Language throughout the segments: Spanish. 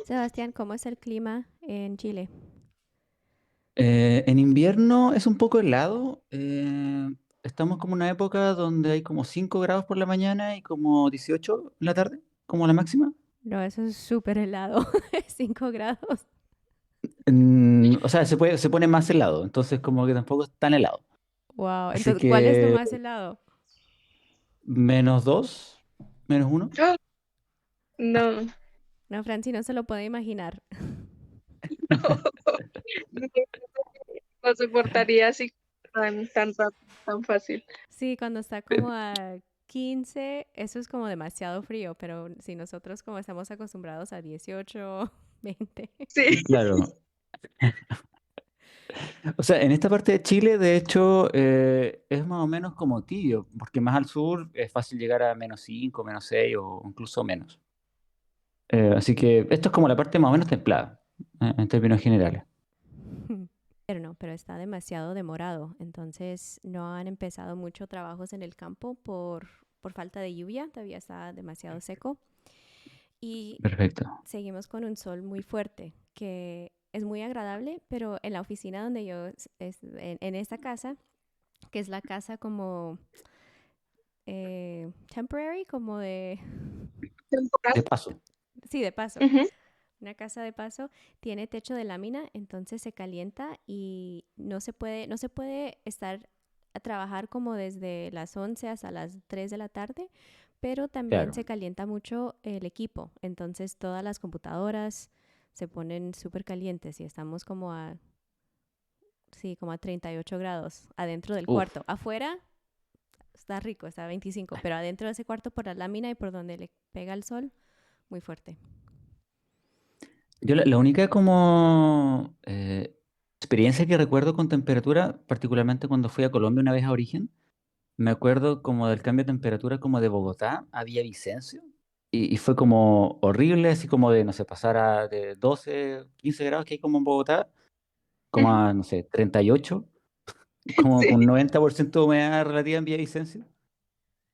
Sebastián, ¿cómo es el clima en Chile? En invierno es un poco helado. Estamos como en una época donde hay como 5 grados por la mañana y como 18 en la tarde, como la máxima. No, eso es súper helado, 5 grados. O sea, se pone más helado, entonces como que tampoco es tan helado. Wow, Así entonces, ¿cuál es lo que más helado? -2, -1. ¡Ah! No, No, Franci no se lo puede imaginar. no, no soportaría así tan fácil. Sí, cuando está como a 15, eso es como demasiado frío, pero si nosotros como estamos acostumbrados a 18, 20. Sí, Claro. O sea, en esta parte de Chile, de hecho, es más o menos como tibio, porque más al sur es fácil llegar a -5, -6 o incluso menos. Así que esto es como la parte más o menos templada, en términos generales. Pero no, pero está demasiado demorado, entonces no han empezado mucho trabajos en el campo por falta de lluvia, todavía está demasiado seco. Y Perfecto. seguimos con un sol muy fuerte, que es muy agradable, pero en la oficina donde yo, en esta casa, que es la casa como temporary, como de, temporal. De paso. sí, de paso, Ujú. una casa de paso, tiene techo de lámina, entonces se calienta y no se puede estar a trabajar como desde las 11 hasta las 3 de la tarde, pero también Claro. se calienta mucho el equipo, entonces todas las computadoras se ponen súper calientes y estamos como a, sí, como a 38 grados adentro del Uf. cuarto. Afuera está rico, está a 25, pero adentro de ese cuarto por la lámina y por donde le pega el sol, muy fuerte. Yo la única como experiencia que recuerdo con temperatura, particularmente cuando fui a Colombia una vez a Origen, me acuerdo como del cambio de temperatura como de Bogotá a Villavicencio. Y fue como horrible, así como de, no sé, pasar de 12, 15 grados que hay como en Bogotá, como Ujú. a, no sé, 38, como Sí, con 90% de humedad relativa en Villavicencio.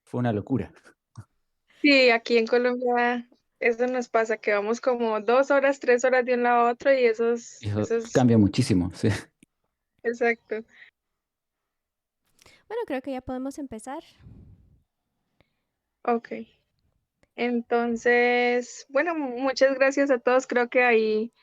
Fue una locura. sí, aquí en Colombia eso nos pasa, que vamos como 2 horas, 3 horas de un lado a otro y Y eso eso es cambia muchísimo, sí. exacto. Bueno, creo que ya podemos empezar. Ok. Entonces, bueno, muchas gracias a todos. Creo que ahí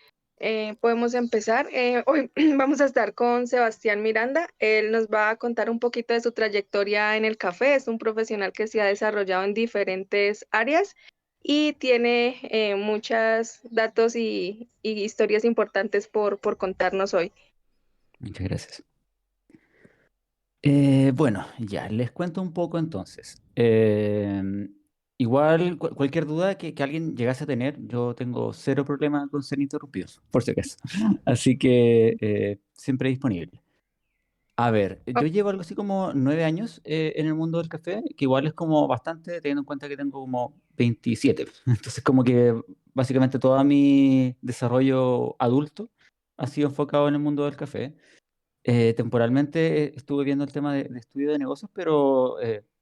podemos empezar. Hoy vamos a estar con Sebastián Miranda. Él nos va a contar un poquito de su trayectoria en el café. Es un profesional que se ha desarrollado en diferentes áreas y tiene muchos datos y historias importantes por contarnos hoy. Muchas gracias. Bueno, ya, les cuento un poco entonces. Igual, cualquier duda que alguien llegase a tener, yo tengo cero problema con ser interrumpido, por si acaso. Así que siempre disponible. A ver, Oh, yo llevo algo así como 9 años en el mundo del café, que igual es como bastante, teniendo en cuenta que tengo como 27. Entonces, como que básicamente todo mi desarrollo adulto ha sido enfocado en el mundo del café. Temporalmente estuve viendo el tema de estudio de negocios, pero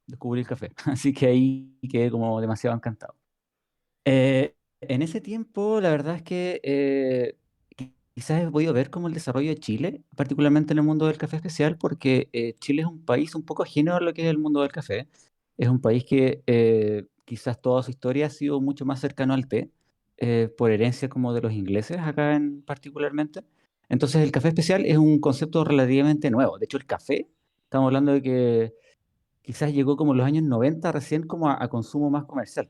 descubrí el café, así que ahí quedé como demasiado encantado. En ese tiempo, la verdad es que quizás he podido ver como el desarrollo de Chile, particularmente en el mundo del café especial, porque Chile es un país un poco ajeno a lo que es el mundo del café. Es un país que quizás toda su historia ha sido mucho más cercano al té, por herencia como de los ingleses acá en particularmente. Entonces el café especial es un concepto relativamente nuevo. De hecho, el café, estamos hablando de que quizás llegó como en los años 90 recién como a consumo más comercial.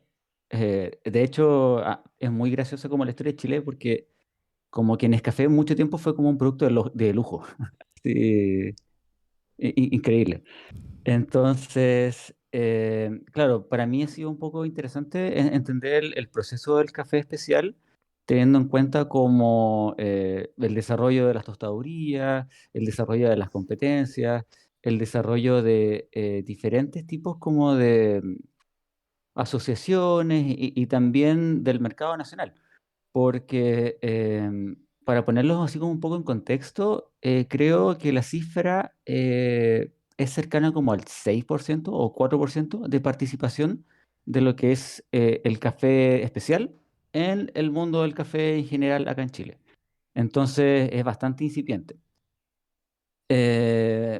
De hecho, es muy gracioso como la historia de Chile porque como que Nescafé mucho tiempo fue como un producto de lujo. Sí, increíble. Entonces, claro, para mí ha sido un poco interesante entender el proceso del café especial, teniendo en cuenta como el desarrollo de las tostadurías, el desarrollo de las competencias, el desarrollo de diferentes tipos como de asociaciones y también del mercado nacional. Porque para ponerlos así como un poco en contexto, creo que la cifra es cercana como al 6% o 4% de participación de lo que es el café especial en el mundo del café en general acá en Chile. Entonces es bastante incipiente.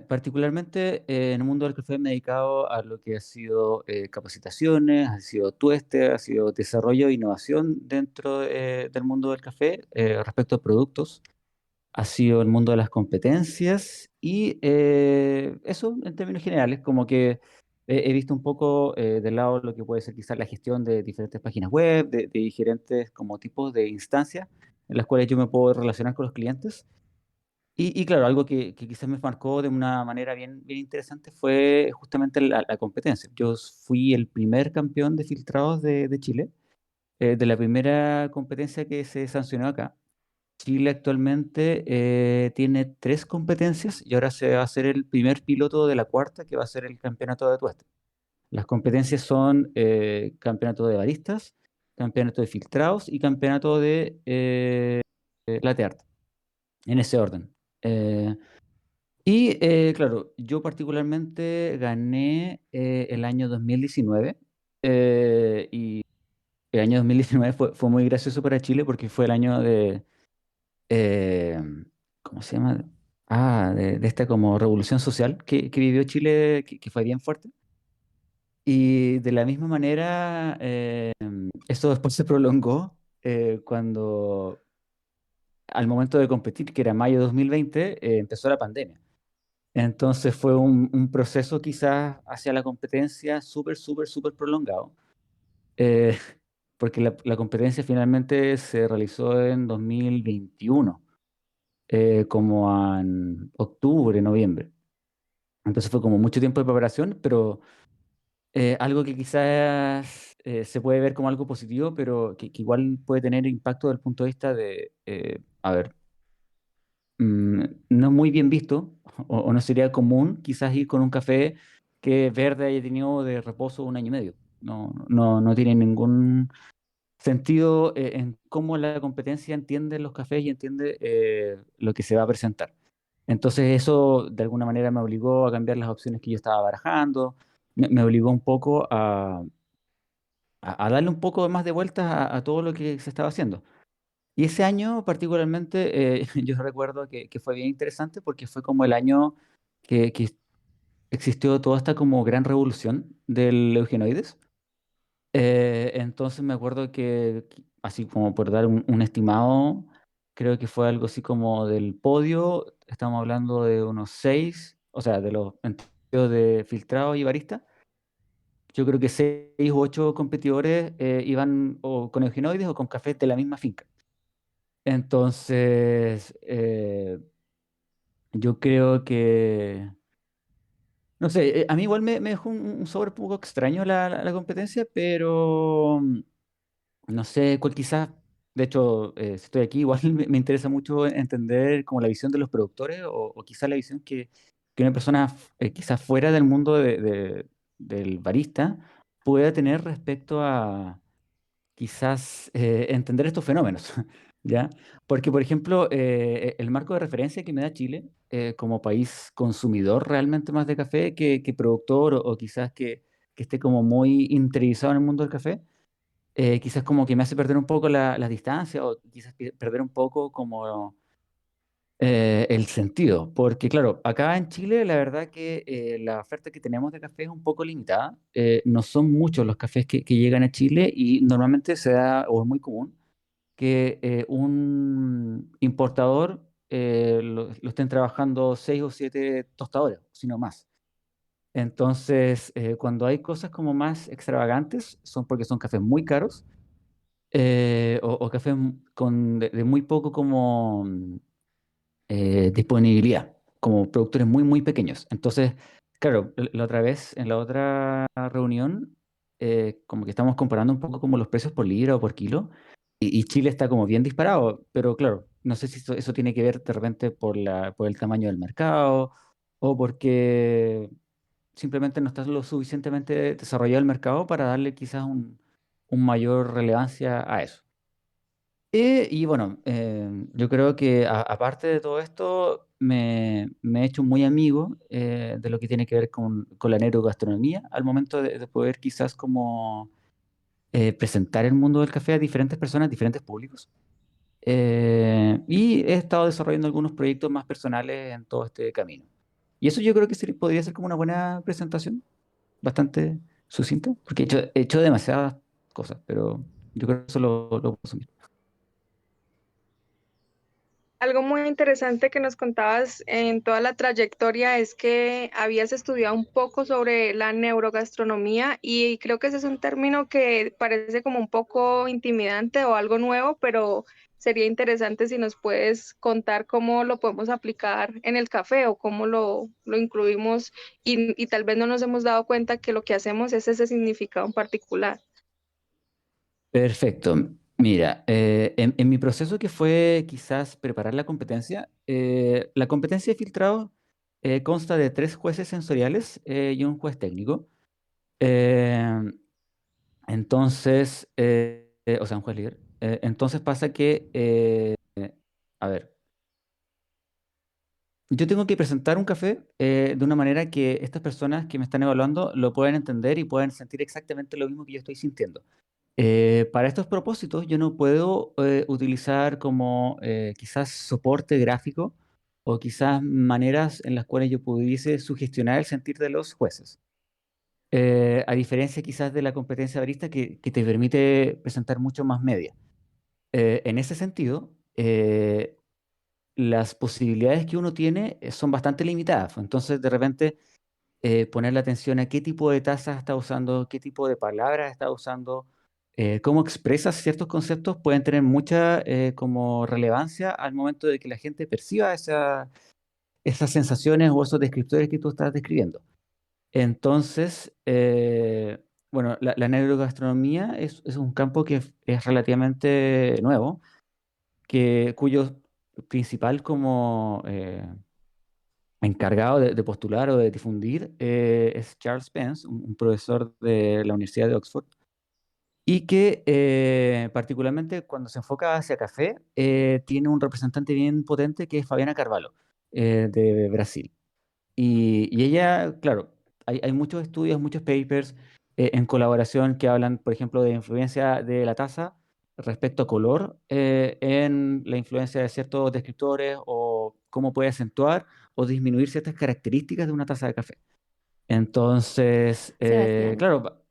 Particularmente en el mundo del café me he dedicado a lo que ha sido capacitaciones, ha sido tueste, ha sido desarrollo e innovación dentro del mundo del café respecto a productos, ha sido el mundo de las competencias y eso en términos generales, como que he visto un poco del lado lo que puede ser quizás la gestión de diferentes páginas web, de diferentes como tipos de instancias en las cuales yo me puedo relacionar con los clientes. Y claro, algo que quizás me marcó de una manera bien interesante fue justamente la competencia. Yo fui el primer campeón de filtrados de Chile, de la primera competencia que se sancionó acá. Chile actualmente tiene 3 competencias y ahora se va a hacer el primer piloto de la cuarta, que va a ser el campeonato de tueste. Las competencias son campeonato de baristas, campeonato de filtrados y campeonato de latte art, en ese orden. Eh, claro, yo particularmente gané el año 2019 y el año 2019 fue muy gracioso para Chile porque fue el año de, eh, ¿cómo se llama? De esta como revolución social que vivió Chile, que fue bien fuerte. Y de la misma manera, esto después se prolongó cuando al momento de competir, que era mayo de 2020, empezó la pandemia. Entonces fue un proceso quizás hacia la competencia súper prolongado, eh, porque la competencia finalmente se realizó en 2021, como en octubre, noviembre. Entonces fue como mucho tiempo de preparación, pero algo que quizás se puede ver como algo positivo, pero que igual puede tener impacto desde el punto de vista de, a ver, no es muy bien visto o no sería común quizás ir con un café que verde haya tenido de reposo un año y medio. No tiene ningún sentido en cómo la competencia entiende los cafés y entiende lo que se va a presentar. Entonces eso de alguna manera me obligó a cambiar las opciones que yo estaba barajando, me obligó un poco a darle un poco más de vueltas a todo lo que se estaba haciendo. Y ese año particularmente, yo recuerdo que fue bien interesante porque fue como el año que existió toda esta como gran revolución del Eugenoides. Entonces me acuerdo así como por dar un estimado, creo que fue algo así como del podio, estamos hablando de unos 6, o sea, de los entre de filtrado y barista, yo creo que 6 u 8 competidores iban o con Eugenoides o con cafés de la misma finca. Entonces, yo creo que, no sé, a mí igual me dejó un sabor un poco extraño la competencia, pero no sé, cuál quizás, de hecho, si estoy aquí, igual me interesa mucho entender como la visión de los productores o quizás la visión que una persona quizás fuera del mundo del barista pueda tener respecto a quizás entender estos fenómenos, ¿ya? Porque, por ejemplo, el marco de referencia que me da Chile como país consumidor realmente más de café que productor o quizás que esté como muy interiorizado en el mundo del café, quizás como que me hace perder un poco la distancia o quizás perder un poco como el sentido, porque claro, acá en Chile la verdad que la oferta que tenemos de café es un poco limitada. No son muchos los cafés que llegan a Chile y normalmente se da, o es muy común, que un importador lo estén trabajando 6 o 7 tostadores, sino más. Entonces, cuando hay cosas como más extravagantes, son porque son cafés muy caros o cafés de muy poco como disponibilidad, como productores muy pequeños. Entonces, claro, la otra vez, en la otra reunión, como que estamos comparando un poco como los precios por libra o por kilo, y Chile está como bien disparado, pero claro, no sé si eso tiene que ver de repente por el tamaño del mercado o porque simplemente no está lo suficientemente desarrollado el mercado para darle quizás un mayor relevancia a eso. Y bueno, yo creo que aparte de todo esto, me he hecho muy amigo de lo que tiene que ver con la neurogastronomía al momento de poder quizás como presentar el mundo del café a diferentes personas, diferentes públicos. Y he estado desarrollando algunos proyectos más personales en todo este camino. Y eso yo creo que podría ser como una buena presentación, bastante sucinta, porque he hecho demasiadas cosas, pero yo creo que eso lo puedo asumir. Algo muy interesante que nos contabas en toda la trayectoria es que habías estudiado un poco sobre la neurogastronomía y creo que ese es un término que parece como un poco intimidante o algo nuevo, pero sería interesante si nos puedes contar cómo lo podemos aplicar en el café o cómo lo incluimos y tal vez no nos hemos dado cuenta que lo que hacemos es ese significado en particular. Perfecto. Mira, en mi proceso que fue quizás preparar la competencia de filtrado consta de 3 jueces sensoriales y un juez técnico. Eh, o sea, un juez líder. Entonces pasa que, a ver, yo tengo que presentar un café de una manera que estas personas que me están evaluando lo puedan entender y puedan sentir exactamente lo mismo que yo estoy sintiendo. Para estos propósitos, yo no puedo utilizar como quizás soporte gráfico o quizás maneras en las cuales yo pudiese sugestionar el sentir de los jueces. A diferencia quizás de la competencia barista que te permite presentar mucho más media. En ese sentido, las posibilidades que uno tiene son bastante limitadas. Entonces, de repente, ponerle atención a qué tipo de tazas está usando, qué tipo de palabras está usando, cómo expresas ciertos conceptos pueden tener mucha como relevancia al momento de que la gente perciba esas sensaciones o esos descriptores que tú estás describiendo. Entonces, bueno, la neurogastronomía es un campo que es relativamente nuevo, cuyo principal como encargado de postular o de difundir es Charles Spence, un profesor de la Universidad de Oxford, y que particularmente cuando se enfoca hacia café, tiene un representante bien potente que es Fabiana Carvalho, de Brasil. Y ella, claro, hay muchos estudios, muchos papers en colaboración que hablan, por ejemplo, de influencia de la taza respecto a color en la influencia de ciertos descriptores o cómo puede acentuar o disminuir ciertas características de una taza de café. Entonces, Sebastián, claro,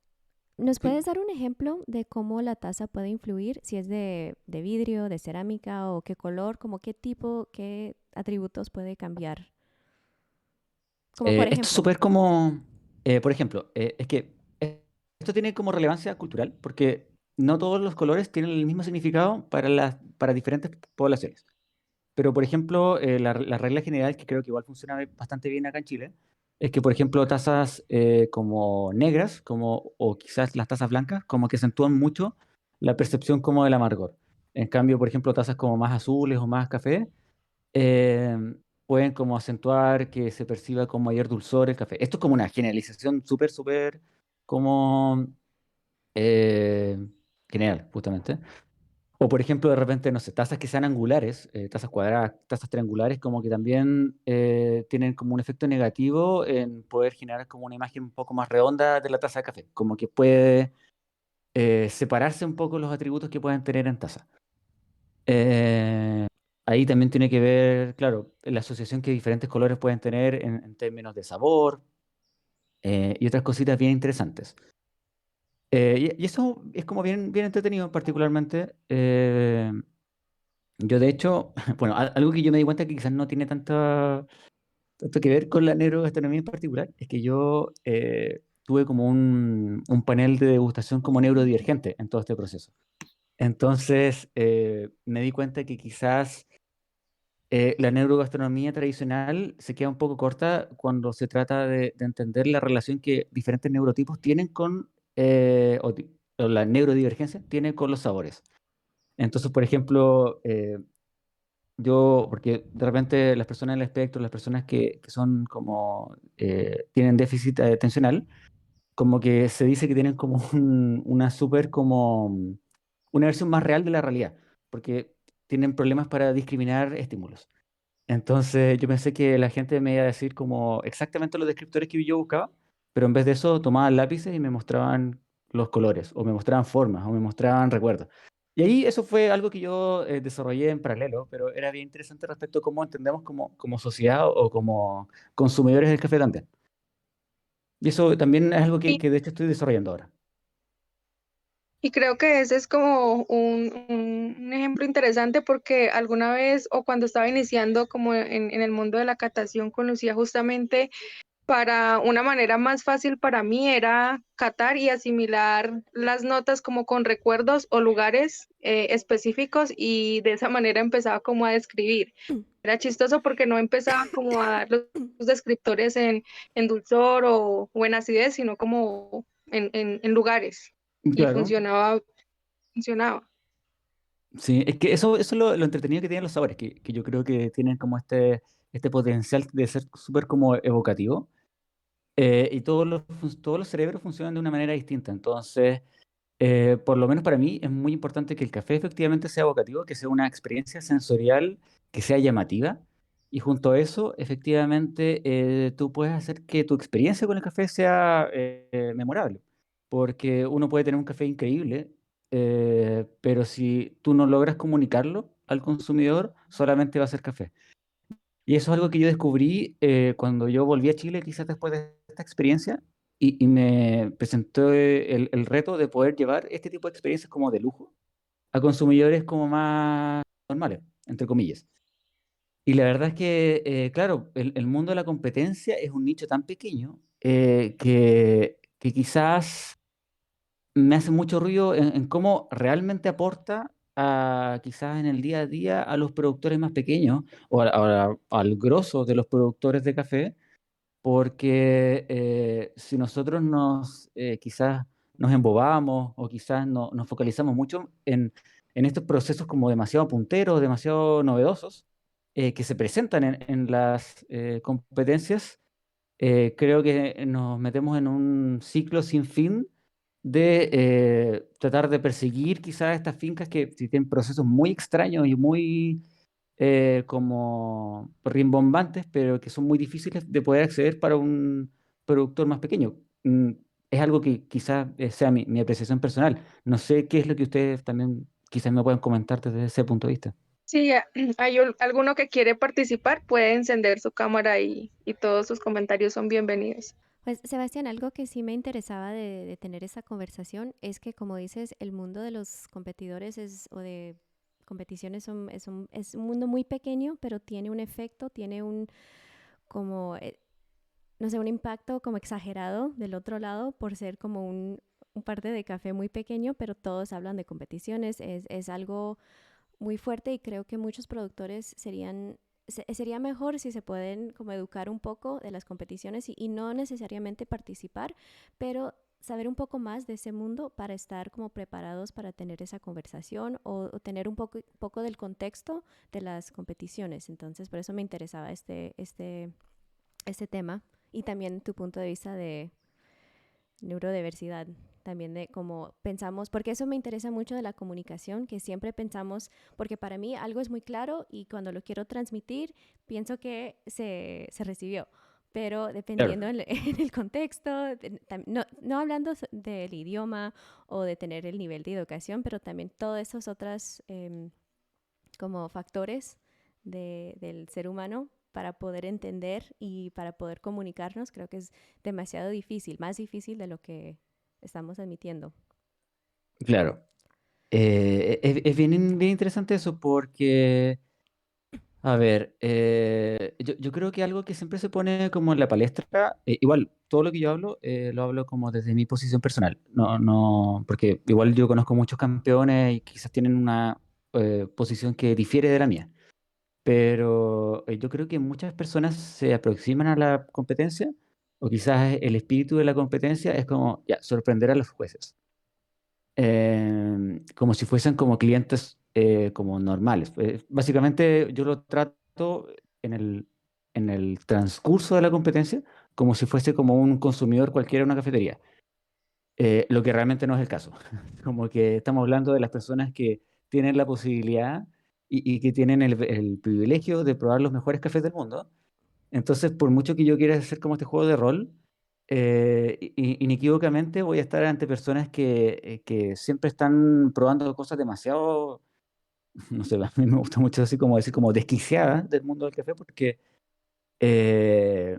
¿nos sí, puedes dar un ejemplo de cómo la taza puede influir? Si es de vidrio, de cerámica o qué color, como qué tipo, qué atributos puede cambiar. Como por esto es ejemplo, súper como, por ejemplo, es que esto tiene como relevancia cultural porque no todos los colores tienen el mismo significado para diferentes poblaciones. Pero, por ejemplo, la regla general, que creo que igual funciona bastante bien acá en Chile, es que, por ejemplo, tazas como negras, o quizás las tazas blancas, como que acentúan mucho la percepción como del amargor. En cambio, por ejemplo, tazas como más azules o más café, eh, pueden como acentuar que se perciba con mayor dulzor el café. Esto es como una generalización súper, súper como eh, general, justamente. O por ejemplo, de repente, no sé, tazas que sean angulares, tazas cuadradas, tazas triangulares, como que también tienen como un efecto negativo en poder generar como una imagen un poco más redonda de la taza de café, como que puede separarse un poco los atributos que pueden tener en taza. Eh, Ahí también tiene que ver, claro, la asociación que diferentes colores pueden tener en términos de sabor y otras cositas bien interesantes. Y eso es como bien, bien entretenido particularmente. Yo de hecho, bueno, algo que yo me di cuenta que quizás no tiene tanto que ver con la neurogastronomía en particular, es que yo tuve como un panel de degustación como neurodivergente en todo este proceso. Entonces, me di cuenta que quizás la neurogastronomía tradicional se queda un poco corta cuando se trata de entender la relación que diferentes neurotipos tienen o la neurodivergencia tiene con los sabores. Entonces, por ejemplo, porque de repente las personas del espectro, las personas que son como, tienen déficit atencional, como que se dice que tienen como una súper como, una versión más real de la realidad, porque tienen problemas para discriminar estímulos. Entonces yo pensé que la gente me iba a decir como exactamente los descriptores que yo buscaba, pero en vez de eso tomaban lápices y me mostraban los colores, o me mostraban formas, o me mostraban recuerdos. Y ahí eso fue algo que yo desarrollé en paralelo, pero era bien interesante respecto a cómo entendemos como sociedad o como consumidores del café también. Y eso también es algo que de hecho estoy desarrollando ahora. Y creo que ese es como un ejemplo interesante porque alguna vez o cuando estaba iniciando como en el mundo de la catación con Lucía, justamente para una manera más fácil para mí era catar y asimilar las notas como con recuerdos o lugares específicos y de esa manera empezaba como a describir. Era chistoso porque no empezaba como a dar los descriptores en dulzor o en acidez, sino como en lugares y Claro. funcionaba. Sí, es que eso es lo entretenido que tienen los sabores, que yo creo que tienen como este potencial de ser súper como evocativo, y todos los cerebros funcionan de una manera distinta. Entonces, por lo menos para mí es muy importante que el café efectivamente sea evocativo, que sea una experiencia sensorial, que sea llamativa, y junto a eso, efectivamente, tú puedes hacer que tu experiencia con el café sea memorable, porque uno puede tener un café increíble, pero si tú no logras comunicarlo al consumidor, solamente va a ser café. Y eso es algo que yo descubrí cuando yo volví a Chile, quizás después de esta experiencia, y me presentó el reto de poder llevar este tipo de experiencias como de lujo a consumidores como más normales, entre comillas. Y la verdad es que, claro, el mundo de la competencia es un nicho tan pequeño que quizás me hace mucho ruido en cómo realmente aporta quizás en el día a día a los productores más pequeños o al grosso de los productores de café, porque si nosotros quizás nos embobamos o quizás nos focalizamos mucho en estos procesos como demasiado punteros, demasiado novedosos, que se presentan en las competencias, creo que nos metemos en un ciclo sin fin de tratar de perseguir quizás estas fincas que sí tienen procesos muy extraños y muy como rimbombantes, pero que son muy difíciles de poder acceder para un productor más pequeño. Es algo que quizás sea mi apreciación personal. No sé qué es lo que ustedes también quizás me puedan comentar desde ese punto de vista. Si hay alguno que quiere participar, puede encender su cámara y todos sus comentarios son bienvenidos. Pues Sebastián, algo que sí me interesaba de tener esa conversación es que, como dices, el mundo de los competidores o de competiciones es un mundo muy pequeño, pero tiene un efecto, tiene como, no sé, un impacto como exagerado del otro lado por ser como un parte de café muy pequeño, pero todos hablan de competiciones, es algo muy fuerte y creo que muchos productores sería mejor si se pueden como educar un poco de las competiciones y no necesariamente participar, pero saber un poco más de ese mundo para estar como preparados para tener esa conversación o tener un poco del contexto de las competiciones. Entonces, por eso me interesaba este tema y también tu punto de vista de neurodiversidad, también de cómo pensamos, porque eso me interesa mucho de la comunicación, que siempre pensamos, porque para mí algo es muy claro y cuando lo quiero transmitir, pienso que se recibió, pero Claro. dependiendo en el contexto, no hablando del idioma o de tener el nivel de educación, pero también todos esos otros como factores del ser humano para poder entender y para poder comunicarnos, creo que es demasiado difícil, más difícil de lo que estamos admitiendo. Claro. Es bien interesante eso porque, a ver, yo creo que algo que siempre se pone como en la palestra, igual, todo lo que yo hablo, lo hablo como desde mi posición personal, no, porque igual yo conozco muchos campeones y quizás tienen una posición que difiere de la mía, pero yo creo que muchas personas se aproximan a la competencia, o quizás el espíritu de la competencia es como, ya, sorprender a los jueces como si fuesen como clientes como normales. Básicamente yo lo trato en en el transcurso de la competencia como si fuese como un consumidor cualquiera en una cafetería, lo que realmente no es el caso. Como que estamos hablando de las personas que tienen la posibilidad y que tienen el privilegio de probar los mejores cafés del mundo. Entonces, por mucho que yo quiera hacer como este juego de rol, inequívocamente voy a estar ante personas que siempre están probando cosas demasiado, no sé, a mí me gusta mucho así como decir, como desquiciadas del mundo del café, porque eh,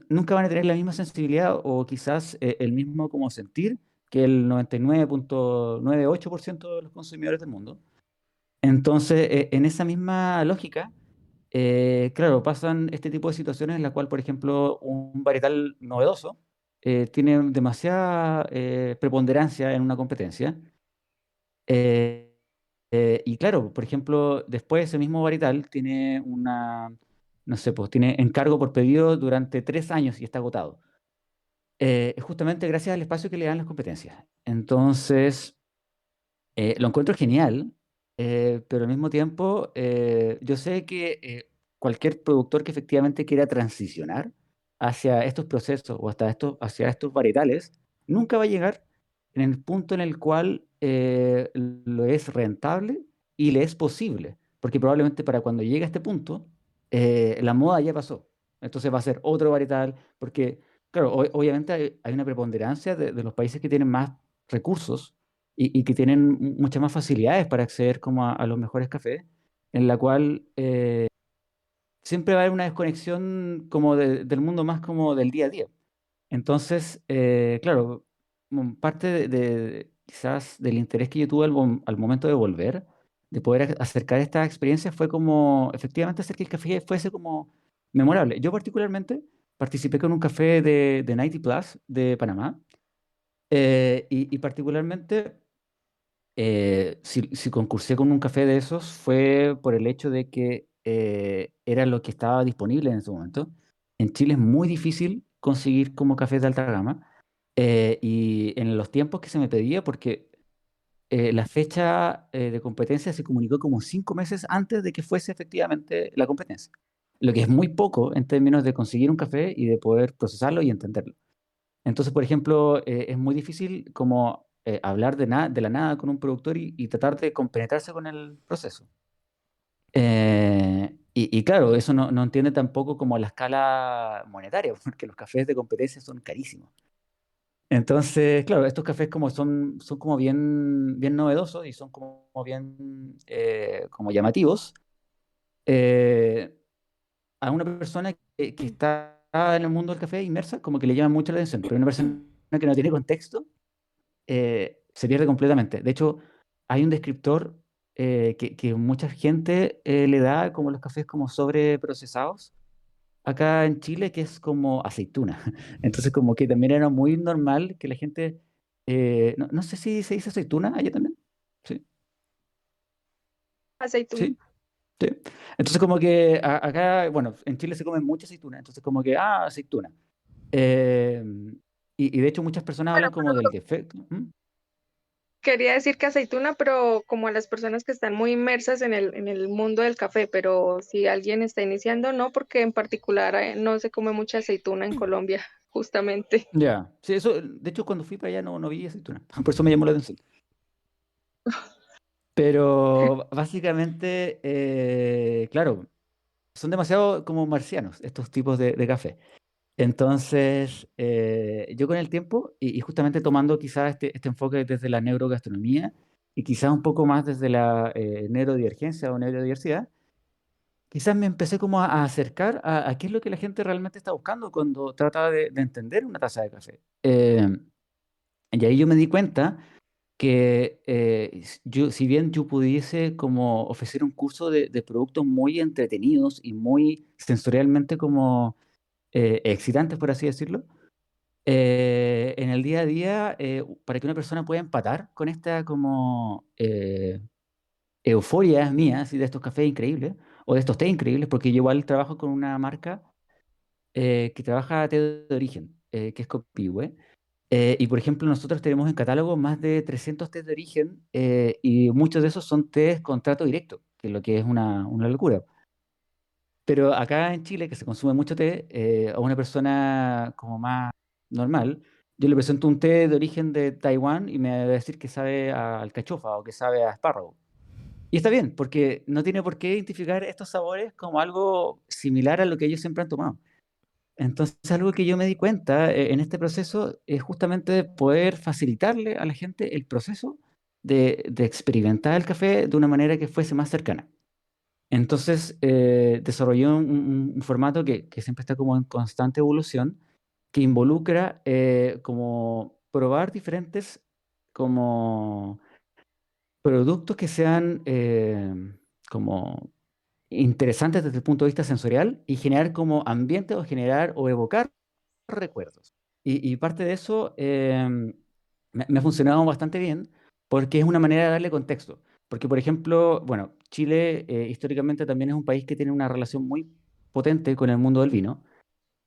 nunca van a tener la misma sensibilidad o quizás el mismo como sentir que el 99,98% de los consumidores del mundo. Entonces, en esa misma lógica, claro, pasan este tipo de situaciones en la cual, por ejemplo, un varietal novedoso tiene demasiada preponderancia en una competencia. eh, y claro, por ejemplo, después ese mismo varietal tiene no sé, pues tiene encargo por pedido durante 3 años y está agotado. Es justamente gracias al espacio que le dan las competencias. Entonces, lo encuentro genial, pero al mismo tiempo yo sé que cualquier productor que efectivamente quiera transicionar hacia estos procesos o hacia estos varietales, nunca va a llegar en el punto en el cual lo es rentable y le es posible, porque probablemente para cuando llegue a este punto, la moda ya pasó. Entonces va a ser otro varietal, porque, claro, obviamente hay una preponderancia de los países que tienen más recursos y que tienen muchas más facilidades para acceder como a los mejores cafés, en la cual siempre va a haber una desconexión como del mundo más como del día a día. Entonces, claro, parte quizás del interés que yo tuve al momento de volver, de poder acercar esta experiencia, fue como efectivamente hacer que el café fuese como memorable. Yo particularmente participé con un café de 90 Plus de Panamá, y particularmente si concursé con un café de esos fue por el hecho de que era lo que estaba disponible en ese momento. En Chile es muy difícil conseguir como cafés de alta gama, y en los tiempos que se me pedía, porque la fecha de competencia se comunicó como 5 meses antes de que fuese efectivamente la competencia, lo que es muy poco en términos de conseguir un café y de poder procesarlo y entenderlo. Entonces, por ejemplo, es muy difícil como hablar de la nada con un productor y tratar de compenetrarse con el proceso. Y claro, eso no entiende tampoco como la escala monetaria, porque los cafés de competencia son carísimos. Entonces, claro, estos cafés como son como bien novedosos y son como bien como llamativos. eh, a una persona que está en el mundo del café inmersa, como que le llama mucho la atención, pero una persona que no tiene contexto se pierde completamente. De hecho, hay un descriptor que mucha gente le da como los cafés como sobreprocesados acá en Chile, que es como aceituna. Entonces, como que también era muy normal que la gente, no sé si se dice aceituna allá también. Sí, Aceituna. sí, sí. Entonces, como que acá, bueno, en Chile se come mucha aceituna, entonces como que, aceituna. Eh, y de hecho muchas personas Bueno, hablan como del defecto. quería decir que aceituna, pero como a las personas que están muy inmersas en el mundo del café, pero si alguien está iniciando, no, porque en particular no se come mucha aceituna en Colombia, justamente. Ya, sí, eso, de hecho cuando fui para allá no vi aceituna, por eso me llamó la atención. Pero básicamente, claro, son demasiado como marcianos estos tipos de café. Entonces, yo con el tiempo, y justamente tomando quizás este enfoque desde la neurogastronomía y quizás un poco más desde la neurodivergencia o neurodiversidad, quizás me empecé como a acercar a qué es lo que la gente realmente está buscando cuando trata de entender una taza de café. Y ahí yo me di cuenta que si bien yo pudiese como ofrecer un curso de productos muy entretenidos y muy sensorialmente como excitantes, por así decirlo, en el día a día, para que una persona pueda empatar con esta como euforia mía, así de estos cafés increíbles, o de estos té increíbles, porque yo igual trabajo con una marca que trabaja té de origen, que es Copihue. Y por ejemplo, nosotros tenemos en catálogo más de 300 tés de origen, y muchos de esos son tés con trato directo, que es lo que es una locura. Pero acá en Chile, que se consume mucho té, a una persona como más normal, yo le presento un té de origen de Taiwán y me va a decir que sabe a alcachofa o que sabe a espárrago. Y está bien, porque no tiene por qué identificar estos sabores como algo similar a lo que ellos siempre han tomado. Entonces, algo que yo me di cuenta en este proceso es justamente poder facilitarle a la gente el proceso de experimentar el café de una manera que fuese más cercana. Entonces, desarrollé un formato que siempre está como en constante evolución, que involucra como probar diferentes como productos que sean como interesantes desde el punto de vista sensorial y generar como ambiente o generar o evocar recuerdos. Y parte de eso me ha funcionado bastante bien porque es una manera de darle contexto. Porque, por ejemplo, bueno, Chile históricamente también es un país que tiene una relación muy potente con el mundo del vino,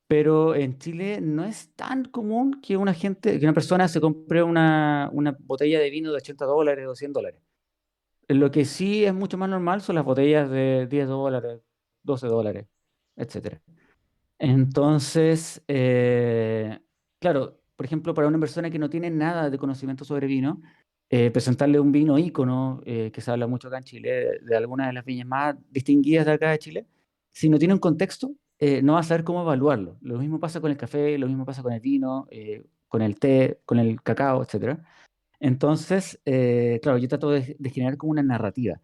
pero en Chile no es tan común que que una persona se compre una botella de vino de $80 o $100. Lo que sí es mucho más normal son las botellas de $10, $12, etcétera. Entonces, claro, por ejemplo, para una persona que no tiene nada de conocimiento sobre vino, presentarle un vino ícono, que se habla mucho acá en Chile, de algunas de las viñas más distinguidas de acá de Chile, si no tiene un contexto, no va a saber cómo evaluarlo. Lo mismo pasa con el café, lo mismo pasa con el vino, con el té, con el cacao, etcétera. Entonces, claro, yo trato de generar como una narrativa.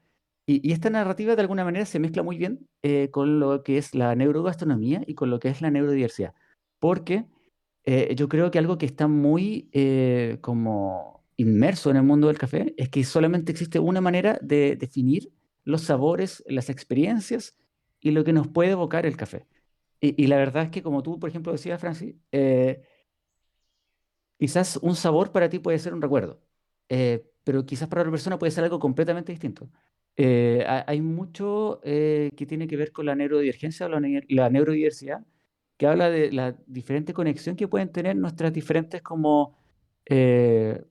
Y esta narrativa de alguna manera se mezcla muy bien con lo que es la neurogastronomía y con lo que es la neurodiversidad. Porque yo creo que algo que está muy como inmerso en el mundo del café es que solamente existe una manera de definir los sabores, las experiencias y lo que nos puede evocar el café. Y la verdad es que como tú, por ejemplo, decías, Francis, quizás un sabor para ti puede ser un recuerdo, pero quizás para otra persona puede ser algo completamente distinto. Hay mucho que tiene que ver con la neurodivergencia o la neurodiversidad, que habla de la diferente conexión que pueden tener nuestras diferentes como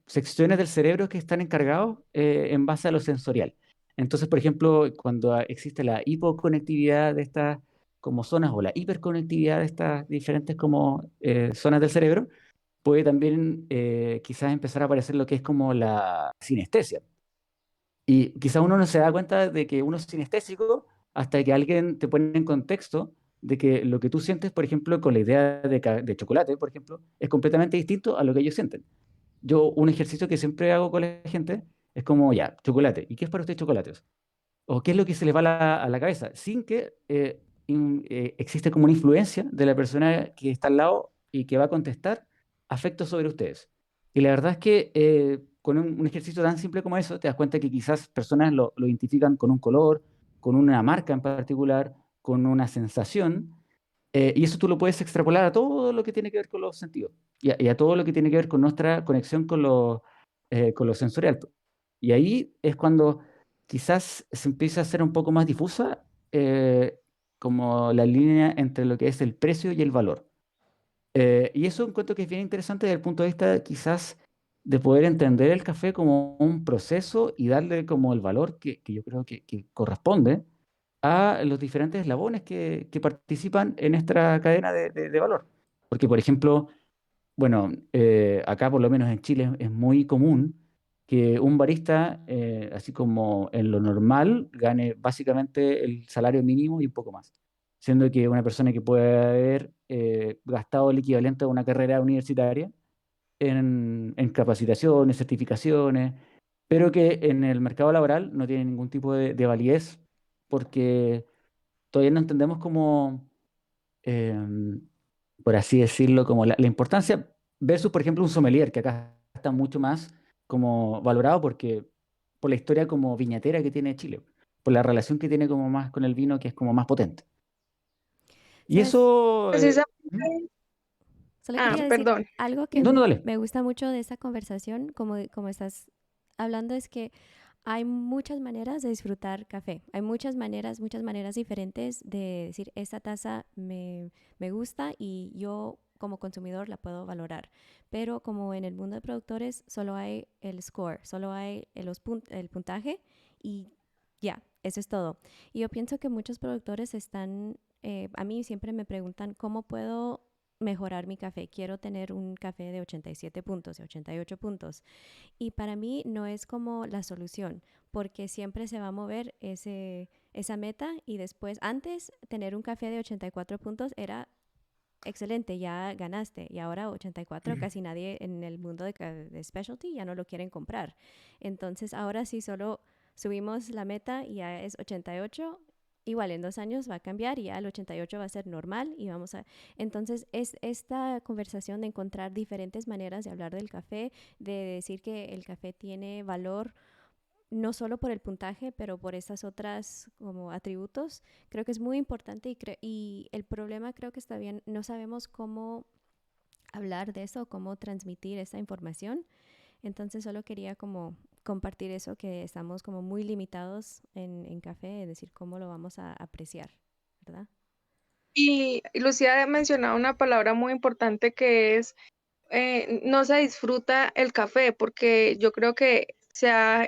secciones del cerebro que están encargados en base a lo sensorial. Entonces, por ejemplo, cuando existe la hipoconectividad de estas como zonas o la hiperconectividad de estas diferentes como zonas del cerebro, puede también quizás empezar a aparecer lo que es como la sinestesia. Y quizás uno no se da cuenta de que uno es sinestésico hasta que alguien te pone en contexto de que lo que tú sientes, por ejemplo, con la idea de chocolate, por ejemplo, es completamente distinto a lo que ellos sienten. Yo, un ejercicio que siempre hago con la gente es como, ya, chocolate. ¿Y qué es para usted chocolate? ¿O qué es lo que se les va a la cabeza? Sin que existe como una influencia de la persona que está al lado y que va a contestar afectos sobre ustedes. Y la verdad es que con un ejercicio tan simple como eso, te das cuenta que quizás personas lo identifican con un color, con una marca en particular, con una sensación, y eso tú lo puedes extrapolar a todo lo que tiene que ver con los sentidos y a todo lo que tiene que ver con nuestra conexión con lo sensorial. Y ahí es cuando quizás se empieza a hacer un poco más difusa como la línea entre lo que es el precio y el valor. Y eso encuentro que es bien interesante desde el punto de vista quizás de poder entender el café como un proceso y darle como el valor que yo creo que corresponde a los diferentes eslabones que participan en esta cadena de valor. Porque, por ejemplo, bueno, acá por lo menos en Chile es muy común que un barista, así como en lo normal, gane básicamente el salario mínimo y un poco más. Siendo que una persona que puede haber gastado el equivalente a una carrera universitaria en capacitaciones, certificaciones, pero que en el mercado laboral no tiene ningún tipo de validez porque todavía no entendemos como, em, por así decirlo, como la importancia versus, por ejemplo, un sommelier, que acá está mucho más como valorado por la historia como viñatera que tiene Chile, por la relación que tiene como más con el vino, que es como más potente. Y ¿Sabes? eso... ¿Mm? Precisamente, Solo quería decir perdón. algo que No, no, dale. me gusta mucho de esta conversación, como estás hablando, es que hay muchas maneras de disfrutar café. Hay muchas maneras diferentes de decir, esta taza me gusta y yo como consumidor la puedo valorar. Pero como en el mundo de productores, solo hay el score, solo hay el puntaje y ya, eso es todo. Y yo pienso que muchos productores están, a mí siempre me preguntan, ¿cómo puedo mejorar mi café? Quiero tener un café de 87 puntos, de 88 puntos. Y para mí no es como la solución, porque siempre se va a mover esa meta y después, antes, tener un café de 84 puntos era excelente, ya ganaste. Y ahora 84, casi nadie en el mundo de specialty ya no lo quieren comprar. Entonces ahora sí solo subimos la meta y ya es 88. Igual en 2 años va a cambiar y ya el 88 va a ser normal y vamos a... Entonces es esta conversación de encontrar diferentes maneras de hablar del café, de decir que el café tiene valor no solo por el puntaje, pero por esas otras como atributos, creo que es muy importante y el problema creo que está bien, no sabemos cómo hablar de eso, cómo transmitir esa información. Entonces solo quería como compartir eso, que estamos como muy limitados en café, es decir, cómo lo vamos a apreciar, ¿verdad? Y Lucía ha mencionado una palabra muy importante que es no se disfruta el café, porque yo creo que se ha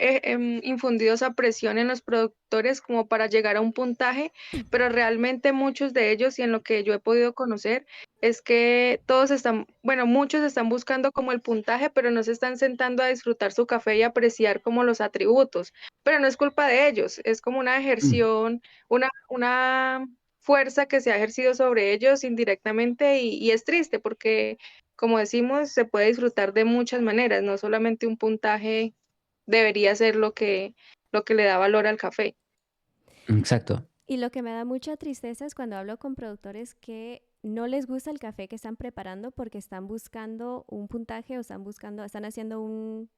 infundido esa presión en los productores como para llegar a un puntaje, pero realmente muchos de ellos, y en lo que yo he podido conocer, es que todos están, bueno, muchos están buscando como el puntaje, pero no se están sentando a disfrutar su café y apreciar como los atributos. Pero no es culpa de ellos, es como una Mm. ejerción, una fuerza que se ha ejercido sobre ellos indirectamente y es triste porque como decimos, se puede disfrutar de muchas maneras, no solamente un puntaje debería ser lo que le da valor al café. Exacto. Y lo que me da mucha tristeza es cuando hablo con productores que no les gusta el café que están preparando porque están buscando un puntaje o están haciendo un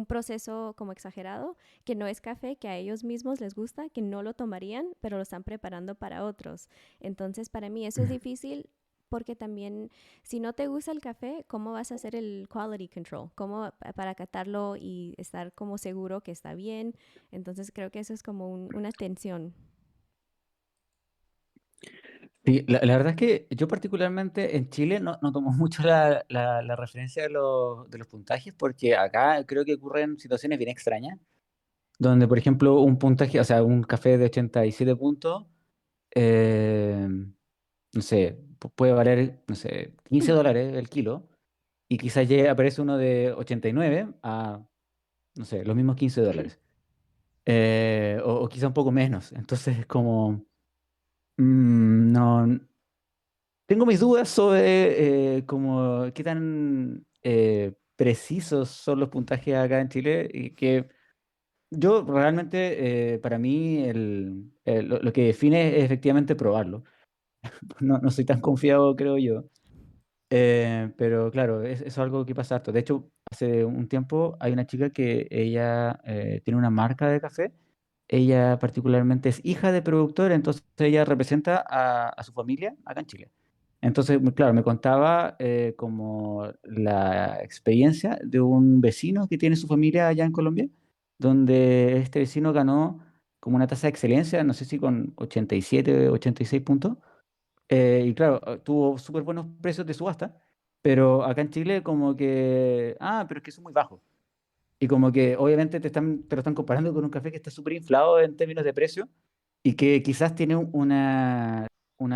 proceso como exagerado, que no es café, que a ellos mismos les gusta, que no lo tomarían, pero lo están preparando para otros. Entonces, para mí eso es difícil porque también, si no te gusta el café, ¿cómo vas a hacer el quality control? ¿Cómo para catarlo y estar como seguro que está bien? Entonces, creo que eso es como una tensión. Sí, la verdad es que yo particularmente en Chile no tomo mucho la referencia de los puntajes porque acá creo que ocurren situaciones bien extrañas, donde por ejemplo un puntaje, o sea, un café de 87 puntos, eh, no sé, puede valer, no sé, $15 el kilo, y quizás aparece uno de 89 a, no sé, los mismos $15, o quizá un poco menos. Entonces es como, no. Tengo mis dudas sobre como qué tan precisos son los puntajes acá en Chile y que yo realmente, para mí, lo que define es efectivamente probarlo. No soy tan confiado, creo yo. Pero claro, es algo que pasa harto. De hecho, hace un tiempo hay una chica que ella tiene una marca de café. Ella particularmente es hija de productor, entonces ella representa a su familia acá en Chile. Entonces, claro, me contaba como la experiencia de un vecino que tiene su familia allá en Colombia, donde este vecino ganó como una tasa de excelencia, no sé si con 87, 86 puntos. Y claro, tuvo súper buenos precios de subasta, pero acá en Chile como que, pero es que son muy bajos. Y como que obviamente te lo están comparando con un café que está súper inflado en términos de precio y que quizás tiene una